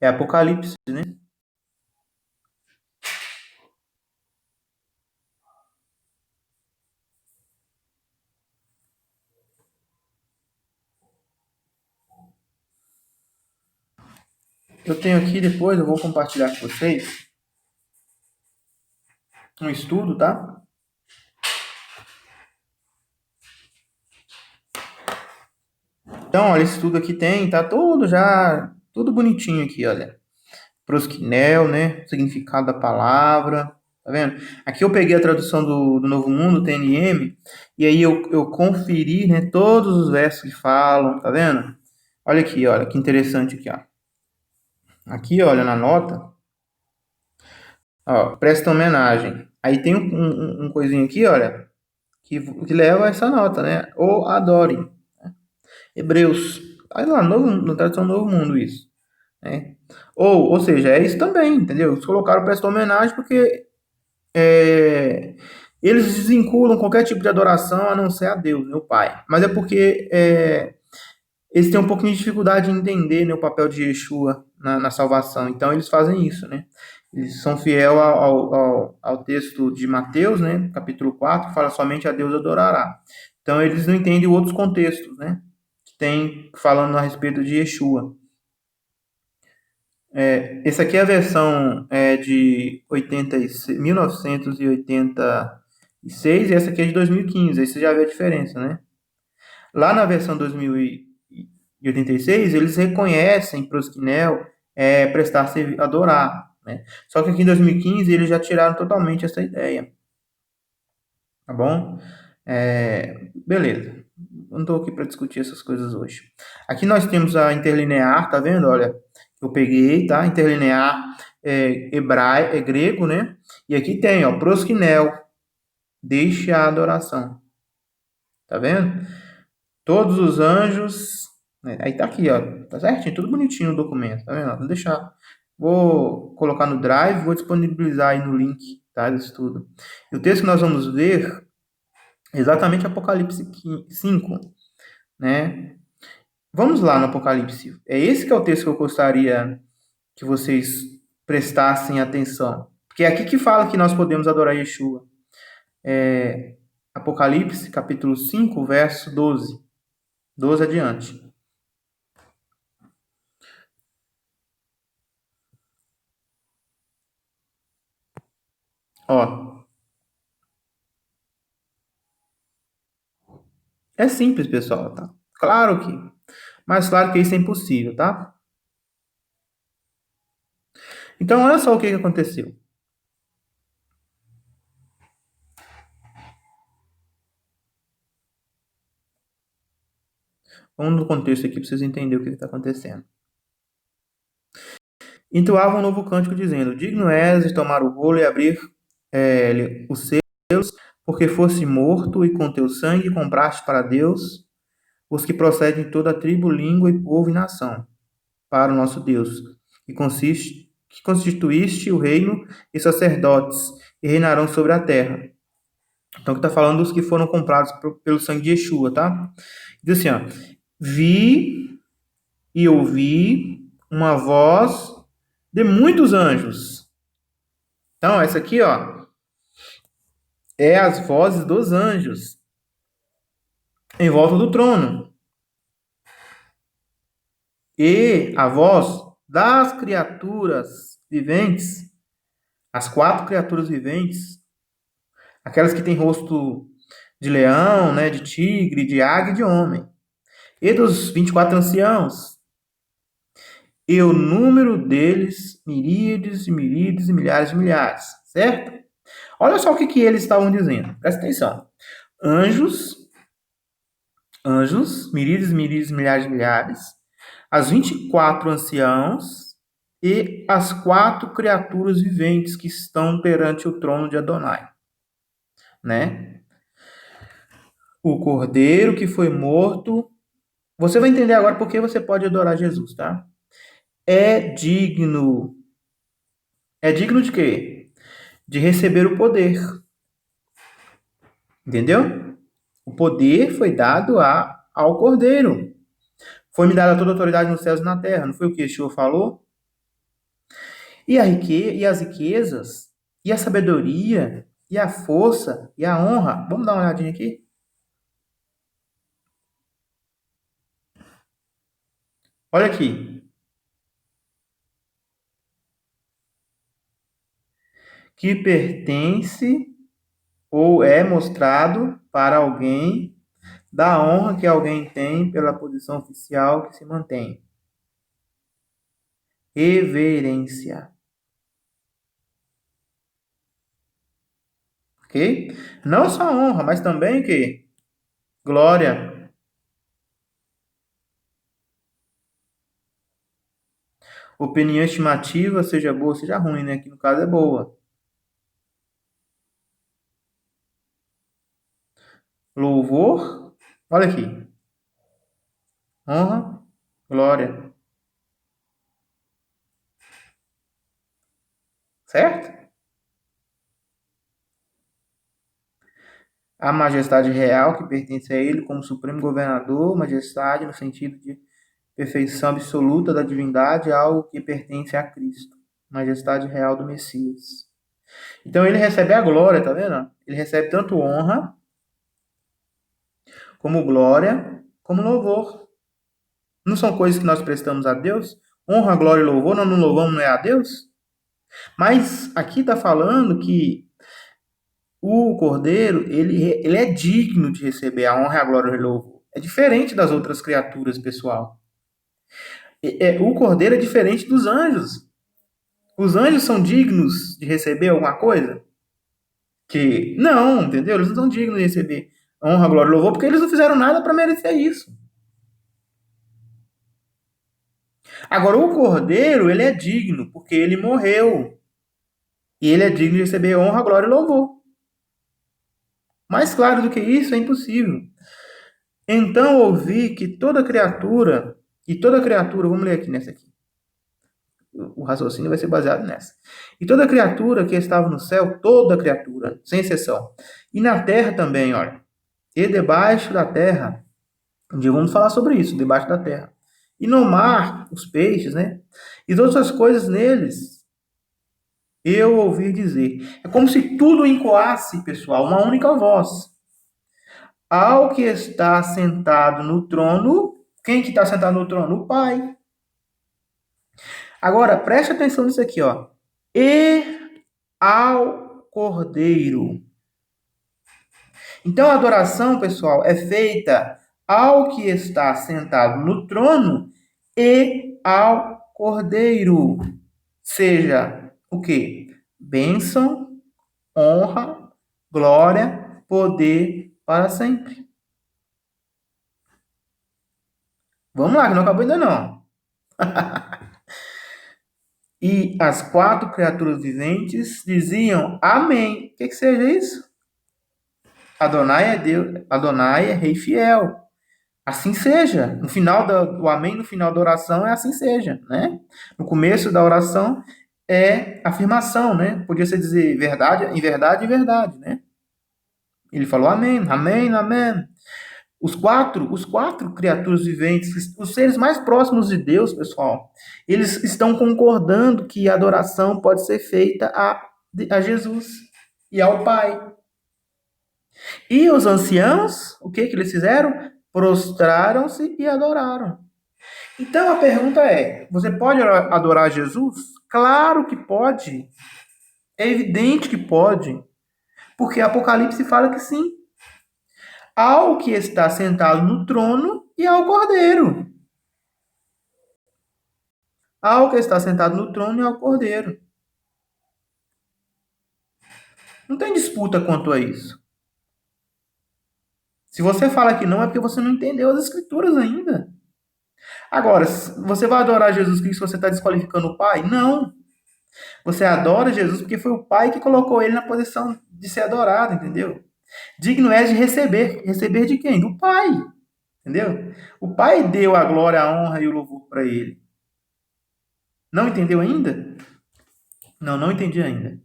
É Apocalipse, né? Eu tenho aqui depois, eu vou compartilhar com vocês um estudo, tá? Então, olha, esse tudo aqui tá todo já, tudo bonitinho aqui, olha. Prosquinel, né? Significado da palavra, tá vendo? Aqui eu peguei a tradução do Novo Mundo, TNM, e aí eu conferi, né, todos os versos que falam, tá vendo? Olha aqui, olha, que interessante aqui, ó. Aqui, olha, na nota, ó, presta homenagem. Aí tem um coisinho aqui, olha, que leva a essa nota, né? Ou adorem. Hebreus. Aí lá, no tradução Novo Mundo, isso. Né? Ou seja, é isso também, entendeu? Eles colocaram presta homenagem porque eles desvinculam qualquer tipo de adoração a não ser a Deus, meu Pai. Mas é porque eles têm um pouquinho de dificuldade em entender, né, o papel de Yeshua na salvação. Então eles fazem isso, né? Eles são fiéis ao texto de Mateus, né, capítulo 4, que fala somente a Deus adorará. Então eles não entendem outros contextos, né? Que tem falando a respeito de Yeshua. Essa aqui é a versão de 1986 e essa aqui é de 2015. Aí você já vê a diferença, né? Lá na versão 2086, eles reconhecem prosquinel, prestar, servir, adorar, né? Só que aqui em 2015 eles já tiraram totalmente essa ideia, tá bom? Beleza. Não estou aqui para discutir essas coisas hoje. Aqui nós temos a interlinear, tá vendo? Olha, eu peguei, tá? Interlinear hebraico, é grego, né? E aqui tem, ó, prosquinel, deixe a adoração. Tá vendo? Todos os anjos. Né? Aí tá aqui, ó. Tá certinho, tudo bonitinho no documento, tá vendo? Vou deixar. Vou colocar no Drive, vou disponibilizar aí no link, tá? Isso tudo. E o texto que nós vamos ver é exatamente Apocalipse 5, né? Vamos lá no Apocalipse. É esse que é o texto que eu gostaria que vocês prestassem atenção. Porque é aqui que fala que nós podemos adorar Yeshua. Apocalipse, capítulo 5, verso 12. 12 adiante. Ó, é simples, pessoal, tá? Claro que, mas claro que isso é impossível, tá? Então, olha só o que aconteceu. Vamos no contexto aqui para vocês entenderem o que está acontecendo. Entoava um novo cântico dizendo: Digno és de tomar o rolo e abrir os selos, porque fosse morto e com teu sangue compraste para Deus os que procedem de toda a tribo, língua e povo e nação, para o nosso Deus, que constituíste o reino e sacerdotes, e reinarão sobre a terra. Então, que está falando dos que foram comprados pelo sangue de Yeshua, tá? Diz assim, ó, vi e ouvi uma voz de muitos anjos. Então, essa aqui, ó, é as vozes dos anjos em volta do trono. E a voz das criaturas viventes, as quatro criaturas viventes, aquelas que têm rosto de leão, né, de tigre, de águia e de homem. E dos 24 anciãos, e o número deles, miríades e miríades e milhares de milhares, certo? Olha só o que eles estavam dizendo, presta atenção. Anjos, miríades, miríades, milhares de milhares, as 24 anciãos e as quatro criaturas viventes que estão perante o trono de Adonai, né? O cordeiro que foi morto. Você vai entender agora por que você pode adorar Jesus, tá? É digno. É digno de quê? De receber o poder. Entendeu? O poder foi dado ao cordeiro. Foi-me dada toda a autoridade nos céus e na terra. Não foi o que Yeshua falou? E as riquezas, e a sabedoria, e a força, e a honra. Vamos dar uma olhadinha aqui? Olha aqui. Que pertence ou é mostrado para alguém da honra que alguém tem pela posição oficial que se mantém. Reverência. Ok? Não só honra, mas também que glória. Opinião estimativa, seja boa, seja ruim, né? Aqui no caso é boa. Louvor, olha aqui. Honra, glória. Certo? A majestade real que pertence a ele como supremo governador, majestade no sentido de perfeição absoluta da divindade, algo que pertence a Cristo. Majestade real do Messias. Então ele recebe a glória, tá vendo? Ele recebe tanto honra, como glória, como louvor. Não são coisas que nós prestamos a Deus? Honra, glória e louvor, nós não louvamos, não é a Deus? Mas aqui está falando que o cordeiro, ele é digno de receber a honra, a glória e o louvor. É diferente das outras criaturas, pessoal. O cordeiro é diferente dos anjos. Os anjos são dignos de receber alguma coisa? Que não, entendeu? Eles não são dignos de receber honra, glória e louvor porque eles não fizeram nada para merecer isso. Agora, o cordeiro, ele é digno porque ele morreu. E ele é digno de receber honra, glória e louvor. Mais claro do que isso é impossível. Então ouvi que toda criatura, vamos ler aqui nessa aqui. O raciocínio vai ser baseado nessa. E toda criatura que estava no céu, toda criatura, sem exceção. E na terra também, olha. E debaixo da terra, um dia vamos falar sobre isso, debaixo da terra. E no mar, os peixes, né? E todas as coisas neles, eu ouvi dizer. É como se tudo encoasse, pessoal, uma única voz. Ao que está sentado no trono, quem que está sentado no trono? O Pai. Agora, preste atenção nisso aqui, ó. E ao Cordeiro. Então, a adoração, pessoal, é feita ao que está sentado no trono e ao Cordeiro. Seja o quê? Bênção, honra, glória, poder para sempre. Vamos lá, que não acabou ainda não. E as quatro criaturas viventes diziam amém. O que seja isso? Adonai é Deus, Adonai é Rei fiel. Assim seja. No final do amém, no final da oração é assim seja, né? No começo da oração é afirmação, né? Podia ser dizer verdade, em verdade, né? Ele falou amém, amém, amém. Os quatro criaturas viventes, os seres mais próximos de Deus, pessoal, eles estão concordando que a adoração pode ser feita a Jesus e ao Pai. E os anciãos, o que eles fizeram? Prostraram-se e adoraram. Então a pergunta é: você pode adorar Jesus? Claro que pode. É evidente que pode. Porque Apocalipse fala que sim. Ao que está sentado no trono e ao Cordeiro. Ao que está sentado no trono e ao Cordeiro. Não tem disputa quanto a isso. Se você fala que não, é porque você não entendeu as escrituras ainda. Agora, você vai adorar Jesus Cristo se você está desqualificando o Pai? Não. Você adora Jesus porque foi o Pai que colocou ele na posição de ser adorado, entendeu? Digno é de receber. Receber de quem? Do Pai. Entendeu? O Pai deu a glória, a honra e o louvor para ele. Não entendeu ainda? Não, não entendi ainda.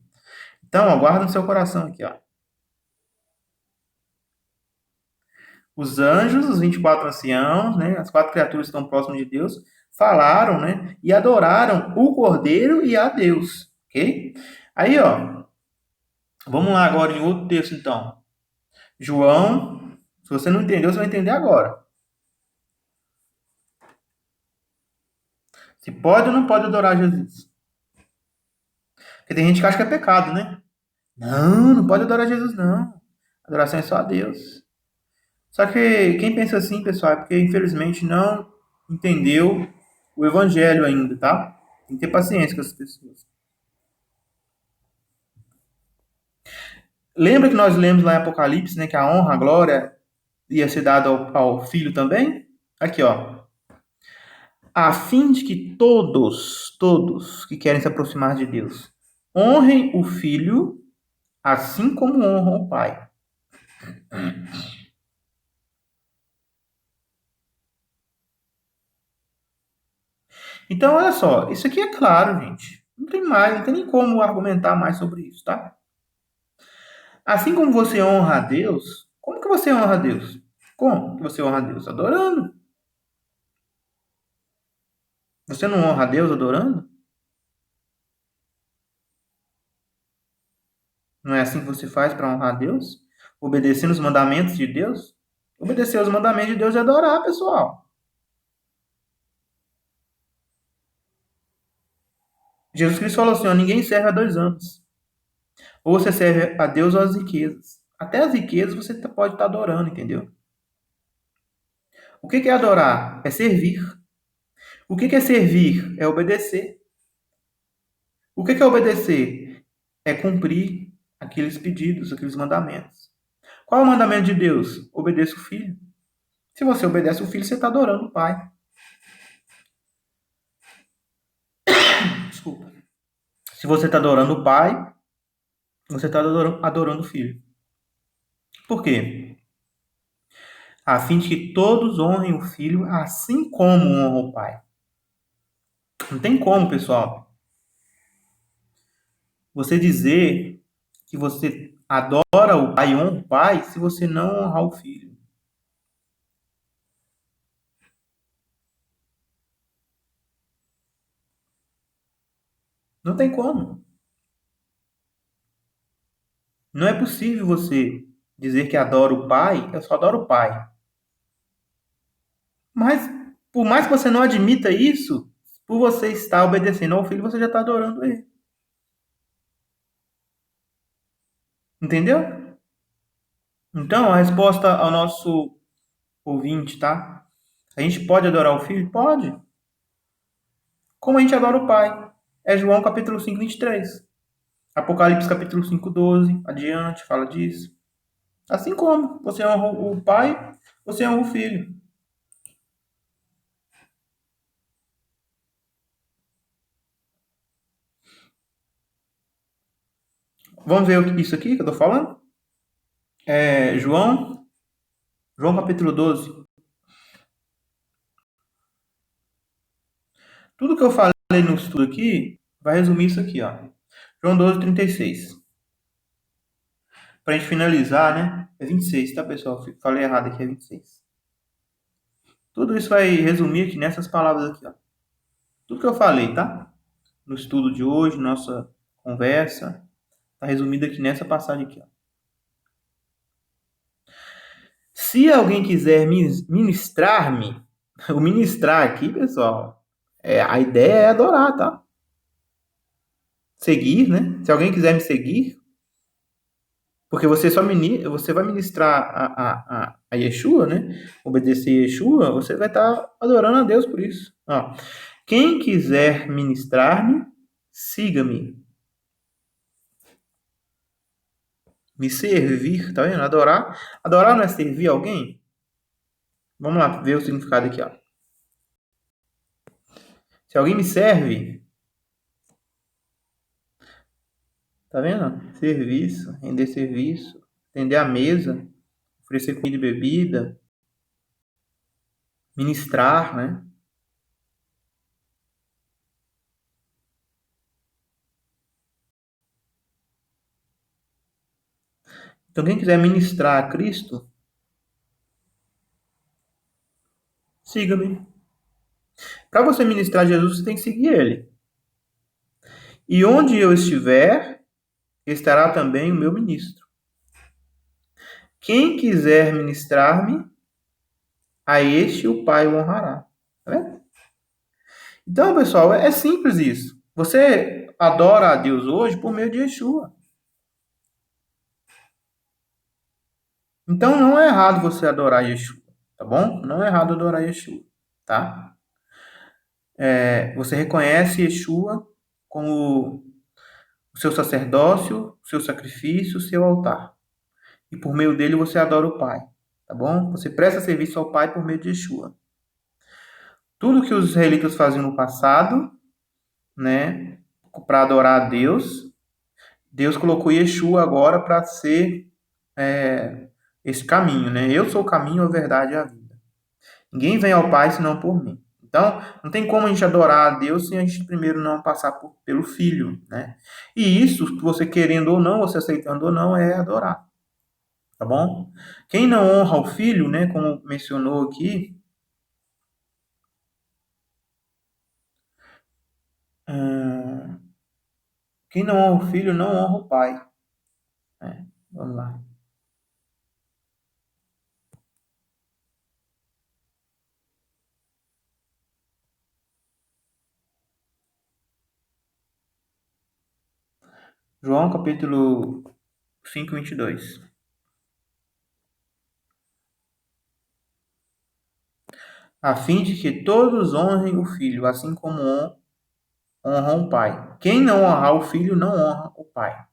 Então, ó, guarda no seu coração aqui, ó. Os anjos, os 24 anciãos, né, as quatro criaturas que estão próximas de Deus, falaram, né, e adoraram o Cordeiro e a Deus, ok? Aí, ó, vamos lá agora em outro texto, então. João, se você não entendeu, você vai entender agora. Se pode ou não pode adorar Jesus? Porque tem gente que acha que é pecado, né? Não, não pode adorar Jesus, não. Adoração é só a Deus. Só que quem pensa assim, pessoal, é porque infelizmente não entendeu o evangelho ainda, tá? Tem que ter paciência com essas pessoas. Lembra que nós lemos lá em Apocalipse, né, que a honra, a glória ia ser dada ao filho também? Aqui, ó. A fim de que todos que querem se aproximar de Deus, honrem o filho assim como honram o pai. Então, olha só, isso aqui é claro, gente. Não tem mais, não tem nem como argumentar mais sobre isso, tá? Assim como você honra a Deus, como que você honra a Deus? Como que você honra a Deus? Adorando. Você não honra a Deus adorando? Não é assim que você faz para honrar a Deus? Obedecendo os mandamentos de Deus? Obedecer os mandamentos de Deus é adorar, pessoal. Jesus Cristo falou assim, ó, ninguém serve a dois anos. Ou você serve a Deus ou às riquezas. Até as riquezas você pode estar adorando, entendeu? O que é adorar? É servir. O que é servir? É obedecer. O que é obedecer? É cumprir aqueles pedidos, aqueles mandamentos. Qual é o mandamento de Deus? Obedeça o filho. Se você obedece o filho, você está adorando o pai. Desculpa. Se você está adorando o pai, você está adorando o filho. Por quê? A fim de que todos honrem o filho assim como honram o pai. Não tem como, pessoal, você dizer que você adora o pai e honra o pai se você não honrar o filho. Não tem como. Não é possível você dizer que adora o pai, eu só adoro o pai. Mas, por mais que você não admita isso, por você estar obedecendo ao filho, você já está adorando ele. Entendeu? Então, a resposta ao nosso ouvinte, tá? A gente pode adorar o filho? Pode. Como a gente adora o pai? É João capítulo 5, 23. Apocalipse capítulo 5, 12. Adiante, fala disso. Assim como você honra o pai, você honra o filho. Vamos ver isso aqui que eu tô falando? É João capítulo 12. Tudo que eu falei no estudo aqui, vai resumir isso aqui, ó. João 12, 36. Pra gente finalizar, né? É 26, tá, pessoal? Falei errado aqui, é 26. Tudo isso vai resumir aqui nessas palavras aqui, ó. Tudo que eu falei, tá? No estudo de hoje, nossa conversa, tá resumido aqui nessa passagem aqui, ó. Se alguém quiser ministrar-me, o ministrar aqui, pessoal, a ideia é adorar, tá? Seguir, né? Se alguém quiser me seguir, porque você vai ministrar a Yeshua, né? Obedecer a Yeshua, você vai estar adorando a Deus por isso. Ó, quem quiser ministrar-me, siga-me. Me servir, tá vendo? Adorar. Adorar não é servir alguém? Vamos lá ver o significado aqui, ó. Se alguém me serve, tá vendo? Serviço, render serviço, atender a mesa, oferecer comida e bebida, ministrar, né? Então, quem quiser ministrar a Cristo, siga-me. Para você ministrar Jesus, você tem que seguir ele. E onde eu estiver, estará também o meu ministro. Quem quiser ministrar-me, a este o Pai o honrará. Tá vendo? Então, pessoal, é simples isso. Você adora a Deus hoje por meio de Yeshua. Então não é errado você adorar Yeshua, tá bom? Não é errado adorar Yeshua, tá? Você reconhece Yeshua como o seu sacerdócio, o seu sacrifício, o seu altar. E por meio dele você adora o Pai, tá bom? Você presta serviço ao Pai por meio de Yeshua. Tudo que os israelitas faziam no passado, né, para adorar a Deus, Deus colocou Yeshua agora para ser esse caminho, né? Eu sou o caminho, a verdade e a vida. Ninguém vem ao Pai senão por mim. Então, não tem como a gente adorar a Deus se a gente primeiro não passar pelo Filho, né? E isso, você querendo ou não, você aceitando ou não, é adorar, tá bom? Quem não honra o Filho, né, como mencionou aqui, quem não honra o Filho não honra o Pai. Vamos lá. João capítulo 5, 22. A fim de que todos honrem o Filho, assim como honram o Pai. Quem não honrar o Filho não honra o Pai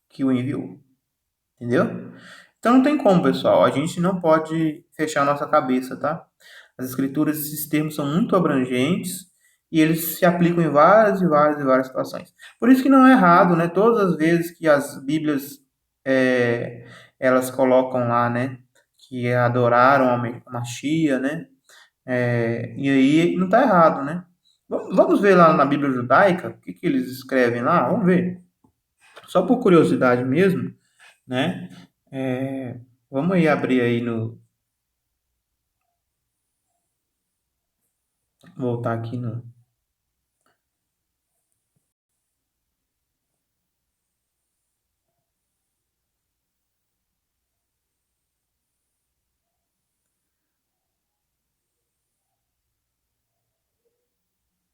que o enviou. Entendeu? Então não tem como, pessoal. A gente não pode fechar a nossa cabeça, tá? As escrituras, esses termos são muito abrangentes e eles se aplicam em várias e várias e várias situações. Por isso que não é errado, né? Todas as vezes que as Bíblias elas colocam lá, né? Que adoraram a Machia, né? E aí não está errado, né? Vamos ver lá na Bíblia judaica o que eles escrevem lá? Vamos ver. Só por curiosidade mesmo, né? Vamos aí abrir aí no. Voltar aqui no.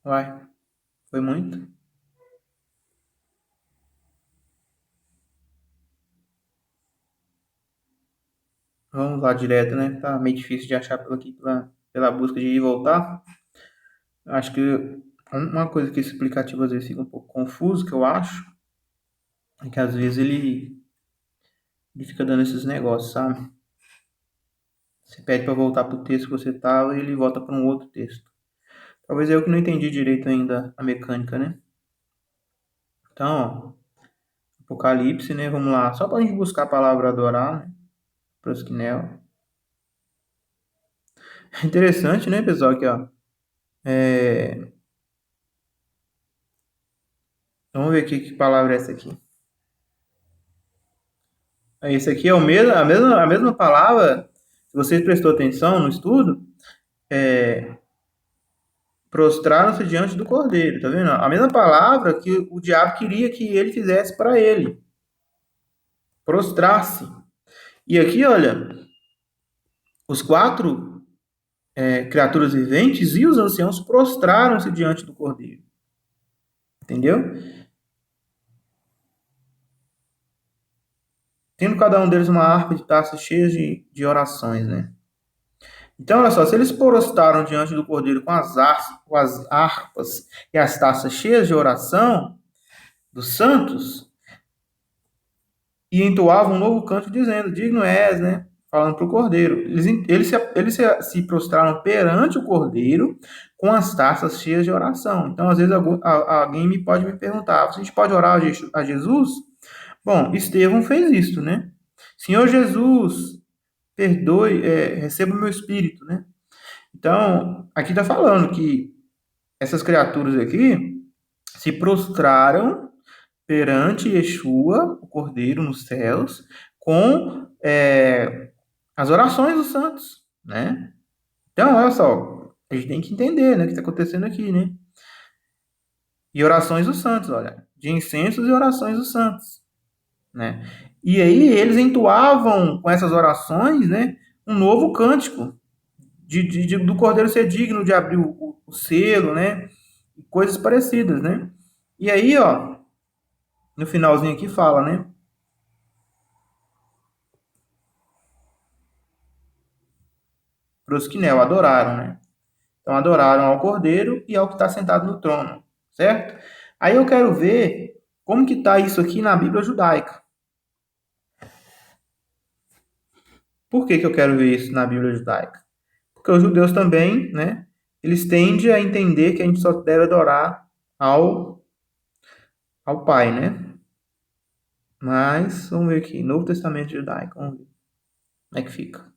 Vai, foi muito. Vamos lá direto, né? Tá meio difícil de achar pela aqui, pela busca de ir e voltar. Acho que uma coisa que esse aplicativo às vezes fica um pouco confuso, que eu acho, é que às vezes ele fica dando esses negócios, sabe? Você pede para voltar pro texto que você tava e ele volta para um outro texto. Talvez eu que não entendi direito ainda a mecânica, né? Então, ó, Apocalipse, né? Vamos lá. Só para a gente buscar a palavra adorar, né? Proskinel. Interessante, né, pessoal? Aqui, ó. É, Vamos ver aqui que palavra é essa aqui. Esse aqui é a mesma palavra. Se você prestou atenção no estudo, é, prostraram-se diante do Cordeiro, tá vendo? A mesma palavra que o diabo queria que ele fizesse para ele. Prostrar-se. E aqui, olha, os quatro criaturas viventes e os anciãos prostraram-se diante do Cordeiro. Entendeu? Tendo cada um deles uma harpa de taças cheias de orações, né? Então, olha só, se eles prostraram diante do Cordeiro com as harpas e as taças cheias de oração dos santos, e entoavam um novo canto dizendo, digno és, né? Falando para o Cordeiro. Eles se prostraram perante o Cordeiro com as taças cheias de oração. Então, às vezes, alguém pode me perguntar, a gente pode orar a Jesus? Bom, Estevão fez isso, né? Senhor Jesus, perdoe, receba o meu espírito, né? Então, aqui está falando que essas criaturas aqui se prostraram perante Yeshua, o Cordeiro nos céus, com as orações dos santos, né? Então, olha só, a gente tem que entender, né, o que está acontecendo aqui, né? E orações dos santos, olha, de incensos e orações dos santos, né? E aí eles entoavam com essas orações, né, um novo cântico do Cordeiro ser digno de abrir o selo, né? Coisas parecidas, né? E aí, ó, no finalzinho aqui fala, né? proskinel, adoraram, né? Então, adoraram ao Cordeiro e ao que está sentado no trono, certo? Aí eu quero ver como que está isso aqui na Bíblia judaica. Por que eu quero ver isso na Bíblia judaica? Porque os judeus também, né, eles tendem a entender que a gente só deve adorar ao Pai, né? Mas, vamos ver aqui, Novo Testamento judaico, vamos ver como é que fica.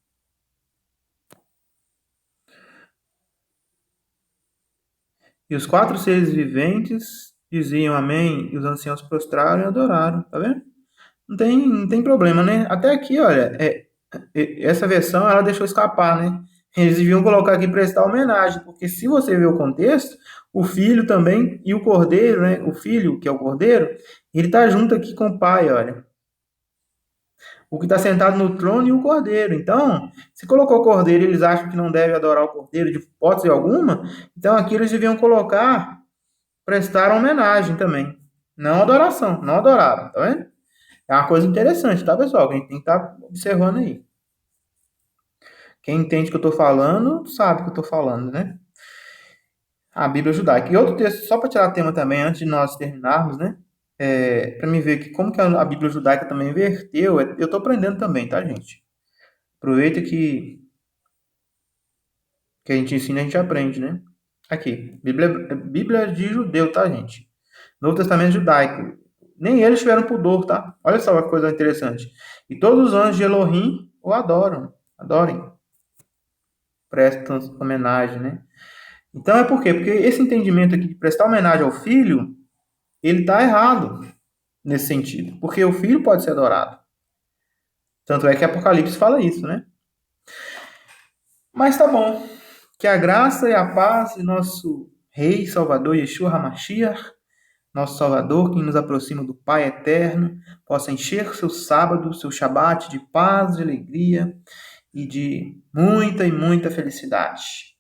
E os 4 seres viventes diziam amém, e os anciãos prostraram e adoraram, tá vendo? Não tem problema, né? Até aqui, olha, essa versão ela deixou escapar, né? Eles deviam colocar aqui prestar homenagem, porque se você ver o contexto, o filho também e o cordeiro, né? O filho, que é o cordeiro, ele tá junto aqui com o pai, olha. O que está sentado no trono e o cordeiro. Então, se colocou o cordeiro e eles acham que não deve adorar o cordeiro de hipótese alguma, então aqui eles deviam colocar, prestar homenagem também. Não adoração, não adoraram, tá vendo? É uma coisa interessante, tá, pessoal? Que a gente tem que estar observando aí. Quem entende o que eu estou falando, sabe o que eu estou falando, né? A Bíblia judaica. E outro texto, só para tirar tema também, antes de nós terminarmos, né? Para me ver que como que a Bíblia judaica também inverteu. Eu estou aprendendo também, tá, gente? Aproveita que a gente ensina, a gente aprende, né? Aqui, Bíblia de judeu, tá, gente? Novo Testamento judaico. Nem eles tiveram pudor, tá? Olha só uma coisa interessante. E todos os anjos de Elohim o adoram. Adorem. Prestam homenagem, né? Então é por quê? Porque esse entendimento aqui de prestar homenagem ao filho, ele está errado nesse sentido. Porque o filho pode ser adorado. Tanto é que Apocalipse fala isso, né? Mas tá bom. Que a graça e a paz de nosso Rei Salvador Yeshua HaMashiach, nosso Salvador, que nos aproxima do Pai Eterno, possa encher seu sábado, seu Shabat de paz, de alegria e de muita e muita felicidade.